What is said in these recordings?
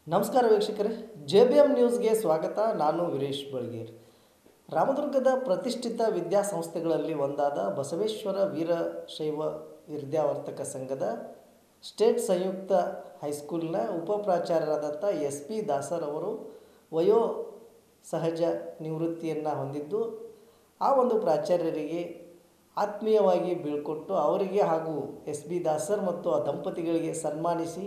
ನಮಸ್ಕಾರ ವೀಕ್ಷಕರೇ, JBM ನ್ಯೂಸ್ಗೆ ಸ್ವಾಗತ. ನಾನು ವೀರೇಶ್ ಬಳಗೇರ್. ರಾಮದುರ್ಗದ ಪ್ರತಿಷ್ಠಿತ ವಿದ್ಯಾಸಂಸ್ಥೆಗಳಲ್ಲಿ ಒಂದಾದ ಬಸವೇಶ್ವರ ವೀರಶೈವ ವಿದ್ಯಾವರ್ತಕ ಸಂಘದ ಸ್ಟೇಟ್ ಸಂಯುಕ್ತ ಹೈಸ್ಕೂಲ್ನ ಉಪಪ್ರಾಚಾರ್ಯರಾದಂಥ SP ದಾಸರ್ ಅವರು ವಯೋ ಸಹಜ ನಿವೃತ್ತಿಯನ್ನು ಹೊಂದಿದ್ದು, ಆ ಒಂದು ಪ್ರಾಚಾರ್ಯರಿಗೆ ಆತ್ಮೀಯವಾಗಿ ಬೀಳ್ಕೊಟ್ಟು ಅವರಿಗೆ ಹಾಗೂ SP ದಾಸರ್ ಮತ್ತು ಆ ದಂಪತಿಗಳಿಗೆ ಸನ್ಮಾನಿಸಿ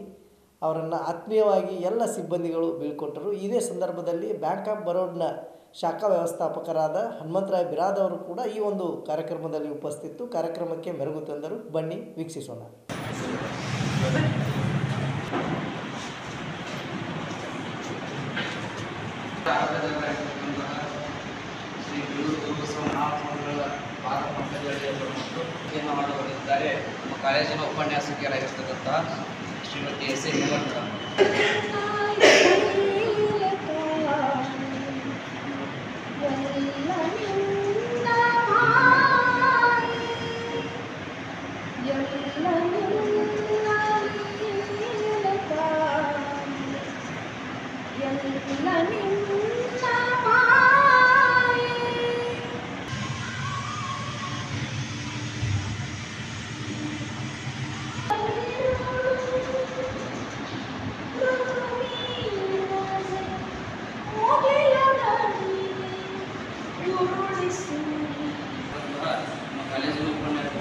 ಅವರನ್ನು ಆತ್ಮೀಯವಾಗಿ ಎಲ್ಲ ಸಿಬ್ಬಂದಿಗಳು ಬೀಳ್ಕೊಟ್ಟರು. ಇದೇ ಸಂದರ್ಭದಲ್ಲಿ ಬ್ಯಾಂಕ್ ಆಫ್ ಬರೋಡ್ನ ಶಾಖಾ ವ್ಯವಸ್ಥಾಪಕರಾದ ಹನುಮಂತರಾಯ ಬಿರಾದ್ ಅವರು ಕೂಡ ಈ ಒಂದು ಕಾರ್ಯಕ್ರಮದಲ್ಲಿ ಉಪಸ್ಥಿತರು. ಕಾರ್ಯಕ್ರಮಕ್ಕೆ ಮೆರುಗು ತಂದರು. ಬನ್ನಿ ವೀಕ್ಷಿಸೋಣ. ಮಾಡಿದ್ದಾರೆ. ನಮ್ಮ ಕಾಲೇಜಿನ ಉಪನ್ಯಾಸಕಿಯರಾಗಿರ್ತಕ್ಕಂತಹ ಶ್ರೀಮತಿ S.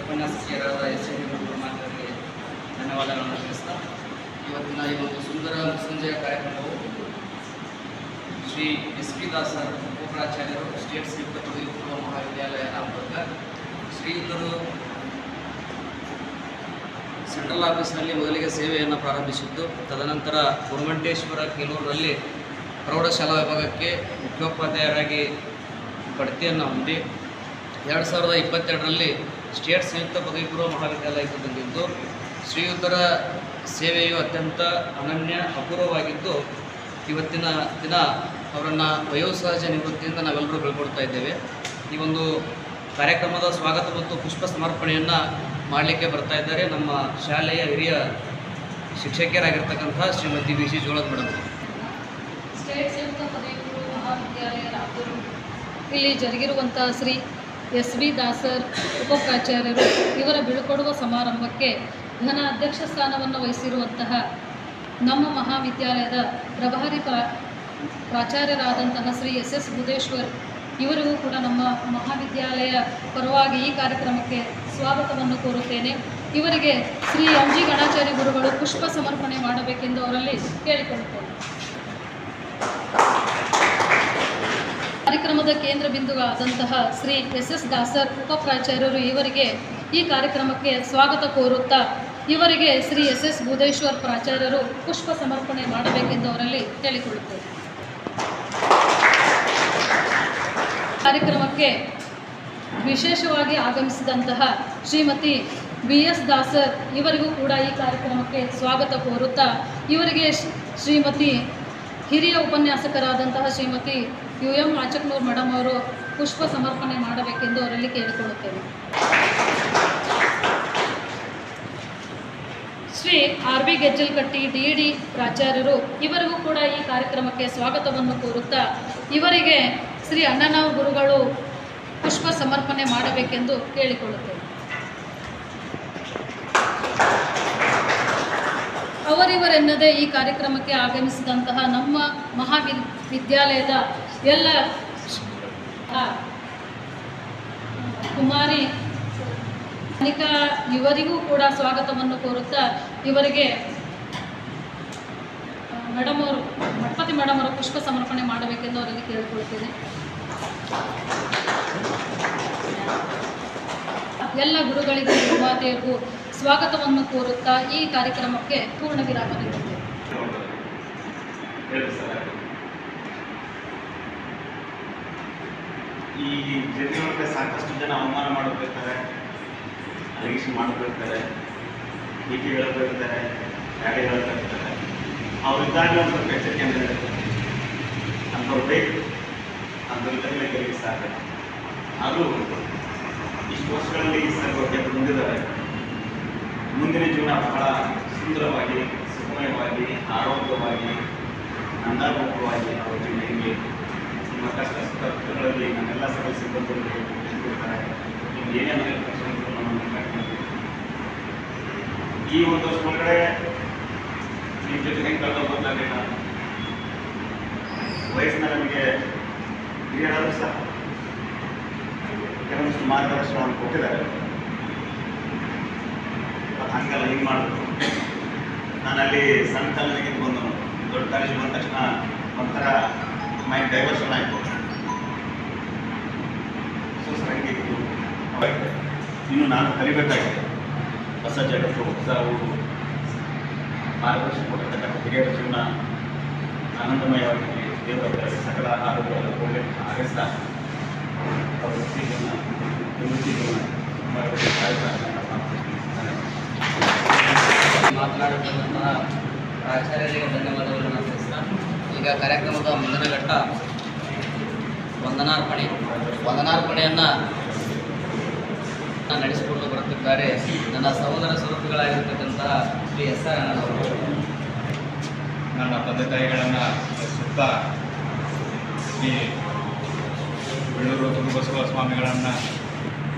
ಉಪನ್ಯಾಸಕಿಯರಾದ S. ಮಾತರಿಗೆ ಧನ್ಯವಾದಗಳನ್ನು ತಿಳಿಸ್ತಾ, ಇವತ್ತಿನ ಈ ಒಂದು ಸುಂದರ ಸಂಜೆಯ ಕಾರ್ಯಕ್ರಮವು ಶ್ರೀ SP ದಾಸರ್ ಉಪಪ್ರಾಚಾರ್ಯರು, ಸ್ಟೇಟ್ ಸಂಯುಕ್ತ ಪದವಿ ಪೂರ್ವ ಮಹಾವಿದ್ಯಾಲಯ ರಾಮದುರ್ಗ ಶ್ರೀಯುತರು ಸೆಂಟ್ರಲ್ ಆಫೀಸ್ನಲ್ಲಿ ಮೊದಲಿಗೆ ಸೇವೆಯನ್ನು ಪ್ರಾರಂಭಿಸಿದ್ದು, ತದನಂತರ ಗುರುಮಂಟೇಶ್ವರ ಕೆಲೂರಿನಲ್ಲಿ ಪ್ರೌಢಶಾಲಾ ವಿಭಾಗಕ್ಕೆ ಮುಖ್ಯೋಪಾಧ್ಯಾಯರಾಗಿ ಬಡ್ತಿಯನ್ನು ಹೊಂದಿ 2022ರಲ್ಲಿ ಸ್ಟೇಟ್ ಸಂಯುಕ್ತ ಪದವಿ ಪೂರ್ವ ಮಹಾವಿದ್ಯಾಲಯಕ್ಕೆ ಬಂದಿದ್ದು, ಶ್ರೀಯುತರ ಸೇವೆಯು ಅತ್ಯಂತ ಅನನ್ಯ ಅಪೂರ್ವವಾಗಿದ್ದು, ಇವತ್ತಿನ ದಿನ ಅವರನ್ನು ವಯೋಸಹಜ ನಿವೃತ್ತಿಯಿಂದ ನಾವೆಲ್ಲರೂ ಬೀಳ್ಕೊಡ್ತಾ ಇದ್ದೇವೆ. ಈ ಒಂದು ಕಾರ್ಯಕ್ರಮದ ಸ್ವಾಗತ ಮತ್ತು ಪುಷ್ಪ ಸಮರ್ಪಣೆಯನ್ನು ಮಾಡಲಿಕ್ಕೆ ಬರ್ತಾ ಇದ್ದಾರೆ ನಮ್ಮ ಶಾಲೆಯ ಹಿರಿಯ ಶಿಕ್ಷಕಿಯರಾಗಿರ್ತಕ್ಕಂಥ ಶ್ರೀಮತಿ VC ಜೋಳದ ಮೇಡಮ್. ಸ್ಟೇಟ್ ಸಂಯುಕ್ತ ಪದವಿ ಪೂರ್ವ ಮಹಾವಿದ್ಯಾಲಯ ರಾಮದುರ್ಗ ಇಲ್ಲಿ ಜರುಗಿರುವಂಥ ಶ್ರೀ SV ದಾಸರ್ ಉಪಪ್ರಾಚಾರ್ಯರು ಇವರ ಬೀಳ್ಕೊಡುವ ಸಮಾರಂಭಕ್ಕೆ ಘನ ಅಧ್ಯಕ್ಷ ಸ್ಥಾನವನ್ನು ವಹಿಸಿರುವಂತಹ ನಮ್ಮ ಮಹಾವಿದ್ಯಾಲಯದ ಪ್ರಭಾರಿ ಪ್ರಾಚಾರ್ಯರಾದಂತಹ ಶ್ರೀ SS ಬುದೇಶ್ವರ್ ಇವರಿಗೂ ಕೂಡ ನಮ್ಮ ಮಹಾವಿದ್ಯಾಲಯ ಪರವಾಗಿ ಈ ಕಾರ್ಯಕ್ರಮಕ್ಕೆ ಸ್ವಾಗತವನ್ನು ಕೋರುತ್ತೇನೆ. ಇವರಿಗೆ ಶ್ರೀ MG ಗಣಾಚಾರ್ಯ ಗುರುಗಳು ಪುಷ್ಪ ಸಮರ್ಪಣೆ ಮಾಡಬೇಕೆಂದು ಅವರಲ್ಲಿ ಕೇಳಿಕೊಳ್ಳುತ್ತೇನೆ. ಕಾರ್ಯಕ್ರಮದ ಕೇಂದ್ರ ಬಿಂದುವಾದಂತಹ ಶ್ರೀ SS ದಾಸರ್ ಉಪಪ್ರಾಚಾರ್ಯರು ಇವರಿಗೆ ಈ ಕಾರ್ಯಕ್ರಮಕ್ಕೆ ಸ್ವಾಗತ ಕೋರುತ್ತಾ ಇವರಿಗೆ ಶ್ರೀ SS ಬುದೇಶ್ವರ್ ಪ್ರಾಚಾರ್ಯರು ಪುಷ್ಪ ಸಮರ್ಪಣೆ ಮಾಡಬೇಕೆಂದು ಅವರಲ್ಲಿ ಕೇಳಿಕೊಳ್ಳುತ್ತೇವೆ. ಕಾರ್ಯಕ್ರಮಕ್ಕೆ ವಿಶೇಷವಾಗಿ ಆಗಮಿಸಿದಂತಹ ಶ್ರೀಮತಿ VS ದಾಸರ್ ಇವರಿಗೂ ಕೂಡ ಈ ಕಾರ್ಯಕ್ರಮಕ್ಕೆ ಸ್ವಾಗತ ಕೋರುತ್ತಾ ಇವರಿಗೆ ಶ್ರೀಮತಿ ಹಿರಿಯ ಉಪನ್ಯಾಸಕರಾದಂತಹ ಶ್ರೀಮತಿ UM ಆಚಕ್ನೂರ್ ಮೇಡಮ್ ಅವರು ಪುಷ್ಪ ಸಮರ್ಪಣೆ ಮಾಡಬೇಕೆಂದು ಅವರಲ್ಲಿ ಕೇಳಿಕೊಳ್ಳುತ್ತೇವೆ. ಶ್ರೀ RB ಗೆಜ್ಜಲ್ಕಟ್ಟಿ DD ಪ್ರಾಚಾರ್ಯರು ಇವರಿಗೂ ಕೂಡ ಈ ಕಾರ್ಯಕ್ರಮಕ್ಕೆ ಸ್ವಾಗತವನ್ನು ಕೋರುತ್ತಾ ಇವರಿಗೆ ಶ್ರೀ ಅಣ್ಣನವ ಗುರುಗಳು ಪುಷ್ಪ ಸಮರ್ಪಣೆ ಮಾಡಬೇಕೆಂದು ಕೇಳಿಕೊಳ್ಳುತ್ತೇವೆ. ಅವರಿವರೆನ್ನದೇ ಈ ಕಾರ್ಯಕ್ರಮಕ್ಕೆ ಆಗಮಿಸಿದಂತಹ ನಮ್ಮ ಮಹಾವಿದ್ಯಾಲಯದ ಎಲ್ಲ ಕುಮಾರಿ ಅನಿಕಾ ಇವರಿಗೂ ಕೂಡ ಸ್ವಾಗತವನ್ನು ಕೋರುತ್ತಾ ಇವರಿಗೆ ಮೇಡಮ್ ಅವರು ಮಠಪತಿ ಮೇಡಮ್ ಅವರು ಪುಷ್ಪ ಸಮರ್ಪಣೆ ಮಾಡಬೇಕೆಂದು ಅವರಲ್ಲಿ ಕೇಳಿಕೊಳ್ಳುತ್ತೇನೆ. ಎಲ್ಲ ಗುರುಗಳಿಗೂ ಗುರುಮಾತೆಯರಿಗೂ ಸ್ವಾಗತವನ್ನು ಕೋರುತ್ತಾ ಈ ಕಾರ್ಯಕ್ರಮಕ್ಕೆ ಪೂರ್ಣ ವಿರಾಮ ನೀಡುತ್ತೇವೆ. ಈ ಜಗತ್ತಿನೊಳಗೆ ಸಾಕಷ್ಟು ಜನ ಅವಮಾನ ಮಾಡೋದಿರ್ತಾರೆ, ಅಲಿಗೇಷನ್ ಮಾಡೋದಿರ್ತಾರೆ, ಟೀಕೆ ಹೇಳೋದಿರ್ತಾರೆ, ಗಾಡಿ ಹೇಳೋದಿರ್ತಾರೆ. ಅವರಿದ್ದಾಗ ಒಂದು ಸ್ವಲ್ಪ ಎಚ್ಚರಿಕೆಯಿಂದ ಹೇಳ್ತಾರೆ. ಅಂಥವ್ರು ಬೇಕು, ಅಂಥವ್ರು ತರಲಿಕ್ಕೆ ಸಾಧ್ಯ. ಅದು ಇಷ್ಟು ವರ್ಷಗಳಲ್ಲಿ ಸರ್ವಕ್ಕೆ ಬಂದಿದ್ದಾರೆ. ಮುಂದಿನ ಜೀವನ ಬಹಳ ಸುಂದರವಾಗಿ, ಸುಖಮಯವಾಗಿ, ಆರೋಗ್ಯವಾಗಿ ನಂದಾಪೂರ್ವವಾಗಿ ಅವರಿಗೆ ಹೇಗೆ ನಿಮ್ಮ ಕಷ್ಟ ಸುಖಗಳಲ್ಲಿ ನನ್ನೆಲ್ಲ ಸಕಲ ಸಿಬ್ಬಂದಿಗಳು ಹೇಳ್ಕೊಡ್ತಾರೆ. ನೀವು ಏನೇನು ಈ ಒಂದು ವರ್ಷ ಒಳಗಡೆ ನಿಮ್ಮ ಜೊತೆ ಹೆಂಗೆ ಕಳೆದ ಗೊತ್ತಾಗಲಿಲ್ಲ. ವಯಸ್ಸಿನ ನಮಗೆ ಹಿರಿಯರಾದರೂ ಸಹ ಕೆಲವೊಂದಿಷ್ಟು ಮಾರ್ಗದರ್ಶನವನ್ನು ಕೊಟ್ಟಿದ್ದಾರೆ. ಹಂಗೆಲ್ಲ ಹಿಂಗೆ ಮಾಡಬೇಕು. ನಾನಲ್ಲಿ ಸಣ್ಣ ಕಾಲೇಜಿಗೆ ಬಂದನು, ದೊಡ್ಡ ಕಾಲೇಜಿಗೆ ಬಂದ ತಕ್ಷಣ ಒಂಥರ ಮೈಂಡ್ ಡೈವರ್ಷನ್ ಆಯಿತು. ಹಂಗಿತ್ತು. ಇನ್ನು ನಾನು ಕಲಿಬೇಕಾಗಿದೆ. ಹೊಸ ಜಗತ್ತು, ಹೊಸ ಊರು, ಮಾರ್ಗದರ್ಶನ ಕೊಟ್ಟಿರ್ತಕ್ಕಂಥ ಹಿರಿಯರ ಜೀವನ ಆನಂದಮಯವಾಗಿ ದೇವರ ಸಕಲ ಆರೋಗ್ಯ ಒಳ್ಳೆ ಆಗಸ್ತ ಅವರ ವೃತ್ತಿ ಜೀವನ ಮಾತನಾಡುತ್ತಿರುವಂತಹ ಪ್ರಾಚಾರ್ಯರಿಗೆ ಧನ್ಯವಾದಗಳನ್ನು ತಿಳಿಸ್ತಾ ಈಗ ಕಾರ್ಯಕ್ರಮದ ಮುಂದಿನ ಘಟ್ಟ ವಂದನಾರ್ಪಣೆಯನ್ನು ನಡೆಸಿಕೊಂಡು ಬರುತ್ತಿದ್ದಾರೆ ನನ್ನ ಸಹೋದರ ಸ್ವರೂಪಗಳಾಗಿರ್ತಕ್ಕಂತಹ ಶ್ರೀ ಎಸ್ ಆರ್ ಅಣ್ಣನವರು. ನನ್ನ ತಂದೆ ತಾಯಿಗಳನ್ನು ಸುತ್ತ ಶ್ರೀ ಬೆಳ್ಳೂರು ಗುರುಬಸವ ಸ್ವಾಮಿಗಳನ್ನು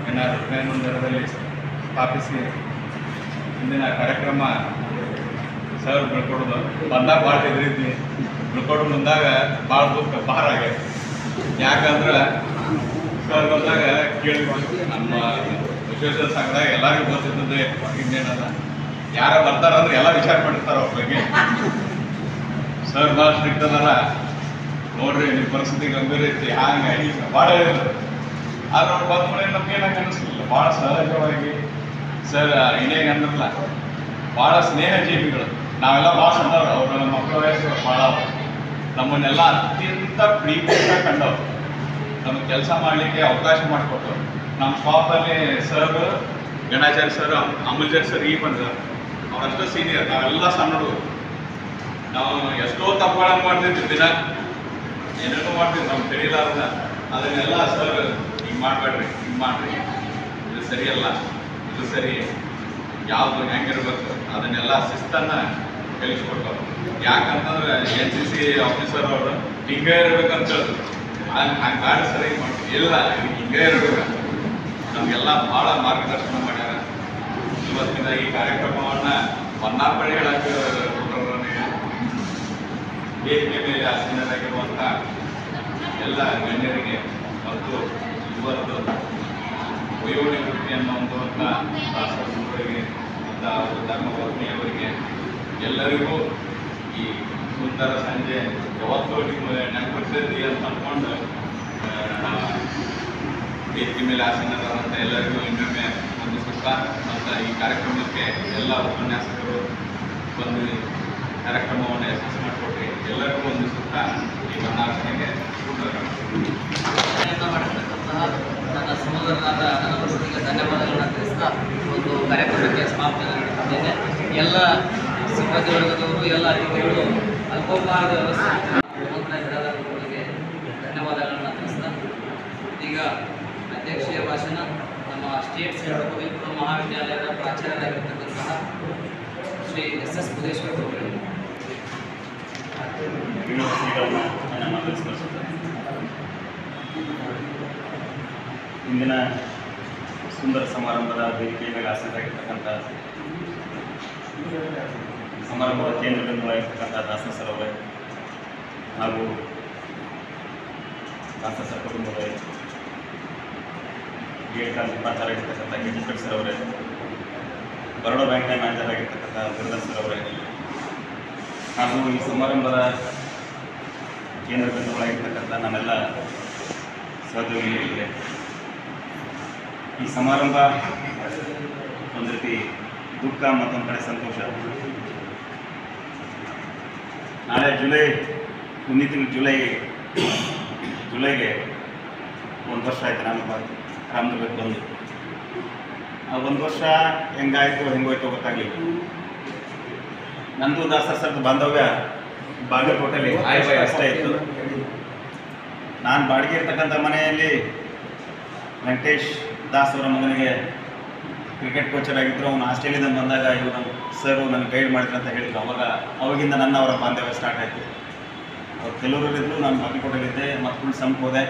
ನನ್ನ ಹೃದಯಮಂದಿರದಲ್ಲಿ ಸ್ಥಾಪಿಸಿ ಇಂದಿನ ಕಾರ್ಯಕ್ರಮ ಸರ್ ಬೀಳ್ಕೊಡೋದು ಬಂದಾಗ ಭಾಳ ಹೆದರಿದ್ವಿ. ಬೀಳ್ಕೊಡು ಮುಂದಾಗ ಭಾಳ ದುಃಖ ಭಾರ ಆಗ್ಯದ. ಯಾಕಂದ್ರೆ ಸರ್ ಬಂದಾಗ ಕೇಳಿದ್ವಿ ನಮ್ಮ ವಿಶ್ವೇಶ್ವರ ಸಂಘದಾಗ ಎಲ್ಲರಿಗೂ ಗೊತ್ತಿದ್ದದ್ದು ಇನ್ನೇನಲ್ಲ, ಯಾರ ಬರ್ತಾರಂದ್ರೆ ಎಲ್ಲ ವಿಚಾರ ಮಾಡಿರ್ತಾರೆ ಅವ್ರ ಬಗ್ಗೆ. ಸರ್ ಭಾಳ ಸ್ಟ್ರಿಕ್ಟ್ ಅದಾರ, ನೋಡ್ರಿ ನಿಮ್ಮ ಪರಿಸ್ಥಿತಿ ಗಂಭೀರ ಐತಿ, ಹಂಗೆ ಈಗ ಭಾಳ ಹೇಳಿದ್ರು. ಆದ್ರೆ ಅವ್ರು ಬಂದ ಮೇಲೆ ನಮ್ಗೆ ಏನಾಗ ಅನ್ನಿಸ್ಲಿಲ್ಲ. ಭಾಳ ಸಹಜವಾಗಿ ಸರ್ ಇನ್ನೇಗೆ ಅಂದ್ರಲ್ಲ, ಭಾಳ ಸ್ನೇಹ ಜೀವಿಗಳು. ನಾವೆಲ್ಲ ಭಾಳ ಸಣ್ಣವ್ರು, ಅವ್ರ ಮಕ್ಕಳ ವಯಸ್ಸು ಭಾಳ ನಮ್ಮನ್ನೆಲ್ಲ ಅತ್ಯಂತ ಪ್ರೀತಿಯಿಂದ ಕಂಡವ್ರು. ನಮಗೆ ಕೆಲಸ ಮಾಡಲಿಕ್ಕೆ ಅವಕಾಶ ಮಾಡಿಕೊಟ್ಟರು. ನಮ್ಮ ಶಾಪಲ್ಲಿ ಸರ್ ಗಣಾಚಾರ್ಯ ಸರ್, ಅಮೂಲ್ಚಾರ್ಯ ಸರ್ ಈಗ ಬಂದಿದ್ದಾರೆ. ಅವರಷ್ಟು ಸೀನಿಯರ್, ನಾವೆಲ್ಲ ಸಣ್ಣ ಹುಡುಗರು. ನಾವು ಎಷ್ಟೋ ತಪ್ಪುಗಳನ್ನು ಮಾಡ್ತಿದ್ವಿ, ದಿನ ಏನೇನೋ ಮಾಡ್ತಿದ್ವಿ, ನಮ್ಗೆ ತಿಳಿಲಾರ್ದ. ಅದನ್ನೆಲ್ಲ ಸರ್ ಹಿಂಗೆ ಮಾಡಬೇಡ್ರಿ, ಹಿಂಗೆ ಮಾಡಿರಿ, ಇದು ಸರಿಯಲ್ಲ, ಇದು ಸರಿ, ಯಾವುದು ಹೆಂಗಿರ್ಬೇಕು ಅದನ್ನೆಲ್ಲ ಶಿಸ್ತನ್ನು ಕಲಿಸ್ಕೊಟ್ಟವ್ರು. ಯಾಕಂತಂದ್ರೆ NCC ಆಫೀಸರ್ ಅವರು ಹಿಂಗೆ ಇರ್ಬೇಕಂತ ಹೇಳಿದ್ರು. ಹಂಗೆ ಗಾಡಿ ಸರಿ ಮಾಡ್ತೀವಿ, ಇಲ್ಲ ಹಿಂಗೆ ಇರ್ಬೇಕು. ನಮಗೆಲ್ಲ ಭಾಳ ಮಾರ್ಗದರ್ಶನ ಮಾಡ್ಯಾರ. ಇವತ್ತಿನ ಈ ಕಾರ್ಯಕ್ರಮವನ್ನು ವಂದನಾರ್ಪಣೆ ಹೇಳಕ್ಕೆ ನನಗೆ ವೇದಿಕೆ ಮೇಲೆ ಆಸೀನರಾಗಿರುವಂಥ ಎಲ್ಲ ಗಣ್ಯರಿಗೆ ಮತ್ತು ಇವತ್ತು ವಯೋನಿವೃತ್ತಿಯನ್ನು ಹೊಂದುವಂಥ ದಾಸರಿಗೆ ಮತ್ತು ಅವರ ಧರ್ಮಪತ್ನಿಯವರಿಗೆ ಎಲ್ಲರಿಗೂ ಈ ಸುಂದರ ಸಂಜೆ ಯಾವತ್ತೂ ನಿಮ್ಮ ನೆನಪಿರ್ತೈತಿ ಅಂತ ಅಂದ್ಕೊಂಡು ವೇದಿಕೆ ಮೇಲೆ ಆಸೀನರಾದಂಥ ಎಲ್ಲರಿಗೂ ಇನ್ನೊಮ್ಮೆ ವಂದಿಸುತ್ತಾ, ಮತ್ತು ಈ ಕಾರ್ಯಕ್ರಮಕ್ಕೆ ಎಲ್ಲ ಉಪನ್ಯಾಸಕರು ಬಂದು ಕಾರ್ಯಕ್ರಮವನ್ನು ಯಶಸ್ಸು ಮಾಡಿಕೊಟ್ರಿ ಎಲ್ಲರಿಗೂ ವಂದಿಸುತ್ತಾ ಈ ವಂದನಾರ್ಪಣೆಗೆ ಮಾಡಿರ್ತಕ್ಕಂತಹ ನನ್ನ ಸಹೋದರರಾದ ಅಣ್ಣನವರಿಗೆ ಧನ್ಯವಾದಗಳನ್ನು ತಿಳಿಸ್ತಾ ಒಂದು ಕಾರ್ಯಕ್ರಮಕ್ಕೆ ಸಮಾಪ್ತಿ ನೀಡುತ್ತಿದ್ದೇನೆ. ಎಲ್ಲ ಸಿಬ್ಬಂದಿ ವರ್ಗದವರು, ಎಲ್ಲ ಅತಿಥಿಗಳು, ಅಲ್ಪೋಪಹಾರದ ವ್ಯವಸ್ಥೆ ಬಿಡದವರಿಗೆ ಧನ್ಯವಾದಗಳನ್ನು ತಿಳಿಸ್ತಾ ಈಗ ಅಧ್ಯಕ್ಷೀಯ ಭಾಷಣ ನಮ್ಮ ಸ್ಟೇಟ್ ಸೆಂಟ್ರಲ್ ಪದವಿ ಮಹಾವಿದ್ಯಾಲಯದ ಪ್ರಾಚಾರ್ಯರಾಗಿರ್ತಕ್ಕಂತಹ ಶ್ರೀ SS ಬುದೇಶ್ವರ ಅವರು ಇಂದಿನ ಸುಂದರ ಸಮಾರಂಭದ ವೇದಿಕೆಯ ಮೇಲೆ ಆಸಕ್ತರಾಗಿರ್ತಕ್ಕಂಥ ಸಮಾರಂಭದ ಕೇಂದ್ರ ಬಿಂದುವಾಗಿರ್ತಕ್ಕಂಥ ದಾಸ ಸರ್ ಅವರೇ ಹಾಗೂ ದಾಸ ಸರ್ ಕುಟುಂಬದವರೇ, BEd ಪ್ರಾಚಾರ್ಯರಾಗಿರ್ತಕ್ಕಂಥ KG ಸರ್ ಅವರೇ, ಬರೋಡ ಬ್ಯಾಂಕ್ನ ಮ್ಯಾನೇಜರ್ ಆಗಿರ್ತಕ್ಕಂಥ ಗುರುದಾಸ್ ಸರ್ ಅವರೇ, ಹಾಗೂ ಈ ಸಮಾರಂಭದ ಕೇಂದ್ರ ಬಿಂದುಗಳಾಗಿರ್ತಕ್ಕಂಥ ನನ್ನೆಲ್ಲ ಸಹೋದ್ಯೋಗಿಗಳಿಗೆ, ಈ ಸಮಾರಂಭ ಒಂದು ರೀತಿ ದುಃಖ, ಮತ್ತೊಂದು ಕಡೆ ಸಂತೋಷ. ನಾಳೆ ಮುಂದಿನ ತಿಂಗಳು ಜುಲೈಗೆ ಒಂದು ವರ್ಷ ಆಯಿತು ನಾನು ರಾಮದುರ್ಗಕ್ಕೆ ಬಂದು. ಆ ಒಂದು ವರ್ಷ ಹೆಂಗಾಯಿತು ಹೆಂಗೋಯ್ತು ಗೊತ್ತಾಗಲಿಲ್ಲ. ನಂದು ದಾಸ ಸರ್ದು ಬಾಂಧವ್ಯ ಬಾಗಲಕೋಟೆಯಲ್ಲಿ ಆಯ್ ಅಷ್ಟೇ ಇತ್ತು. ನಾನು ಬಾಡಿಗೆ ಇರ್ತಕ್ಕಂಥ ಮನೆಯಲ್ಲಿ ವೆಂಕಟೇಶ್ ದಾಸ್ ಅವರ ಮಗನಿಗೆ ಕ್ರಿಕೆಟ್ ಕೋಚರ್ ಆಗಿದ್ದರು. ಅವನು ಆಸ್ಟ್ರೇಲಿಯಾದಿಂದ ಬಂದಾಗ ಇವರು ಸರ್ ನನಗೆ ಗೈಡ್ ಮಾಡಿದ್ರು ಅಂತ ಹೇಳಿದ್ರು. ಅವಾಗಿಂದ ಅವರ ಬಾಂಧವ್ಯ ಸ್ಟಾರ್ಟ್ ಆಯಿತು. ಅವ್ರು ಕೆಲವರು ಇದ್ದರು, ನಾನು ಬಾಗಲಕೋಟೆಯಲ್ಲಿದ್ದೆ ಮತ್ತು ಫುಲ್ ಸಂಪ್ ಹೋದೆ.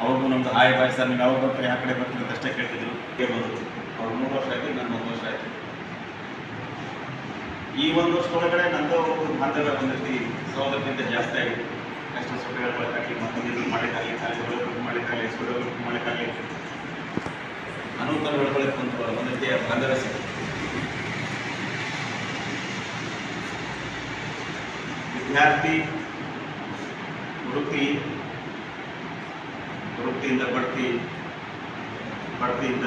ಅವ್ರಿಗೂ ನಮ್ಮದು ಹಾಯ್ ಬಾಯ್ ಸರ್, ನೀವು ಯಾವಾಗ ಬರ್ತೀರಿ, ಆ ಕಡೆ ಬರ್ತೀರಿ ಅಂತ ಅಷ್ಟೇ ಕೇಳ್ತಿದ್ರು. ಬಂದರು ಅವ್ರು 3 ವರ್ಷ ಆಯಿತು, ನಾನು 1 ವರ್ಷ ಆಯಿತು. ಈ 1 ವರ್ಷದೊಳಗಡೆ ನಂದು ಬಾಂಧವ್ಯ ಬಂದಿರ್ತಿ ಸೋದಕ್ಕಿಂತ ಜಾಸ್ತಿ ಆಗಿದೆ. ಕಷ್ಟ ಸುಖಗಳು ಬಳಕಾಗಲಿ, ಮತ್ತೊಂದು ಮಾಡಿದ್ದಾಗಲಿ, ಕಾಲೇಜುಗಳು ಮಾಡಿದ್ದಾಗಲಿ, ಸ್ಕೂಲ್ಗಳು ಮಾಡಿದ್ದಾಗಲಿ, ಅನೂತನ ಬೆಳವಳಿಗೆ ಬಂತು. ಒಂದು ರೀತಿಯ ಬಾಂಧವ್ಯ ಸಿಗುತ್ತೆ. ವಿದ್ಯಾರ್ಥಿ ವೃತ್ತಿಯಿಂದ ಬಡ್ತಿ, ಬಡ್ತಿಯಿಂದ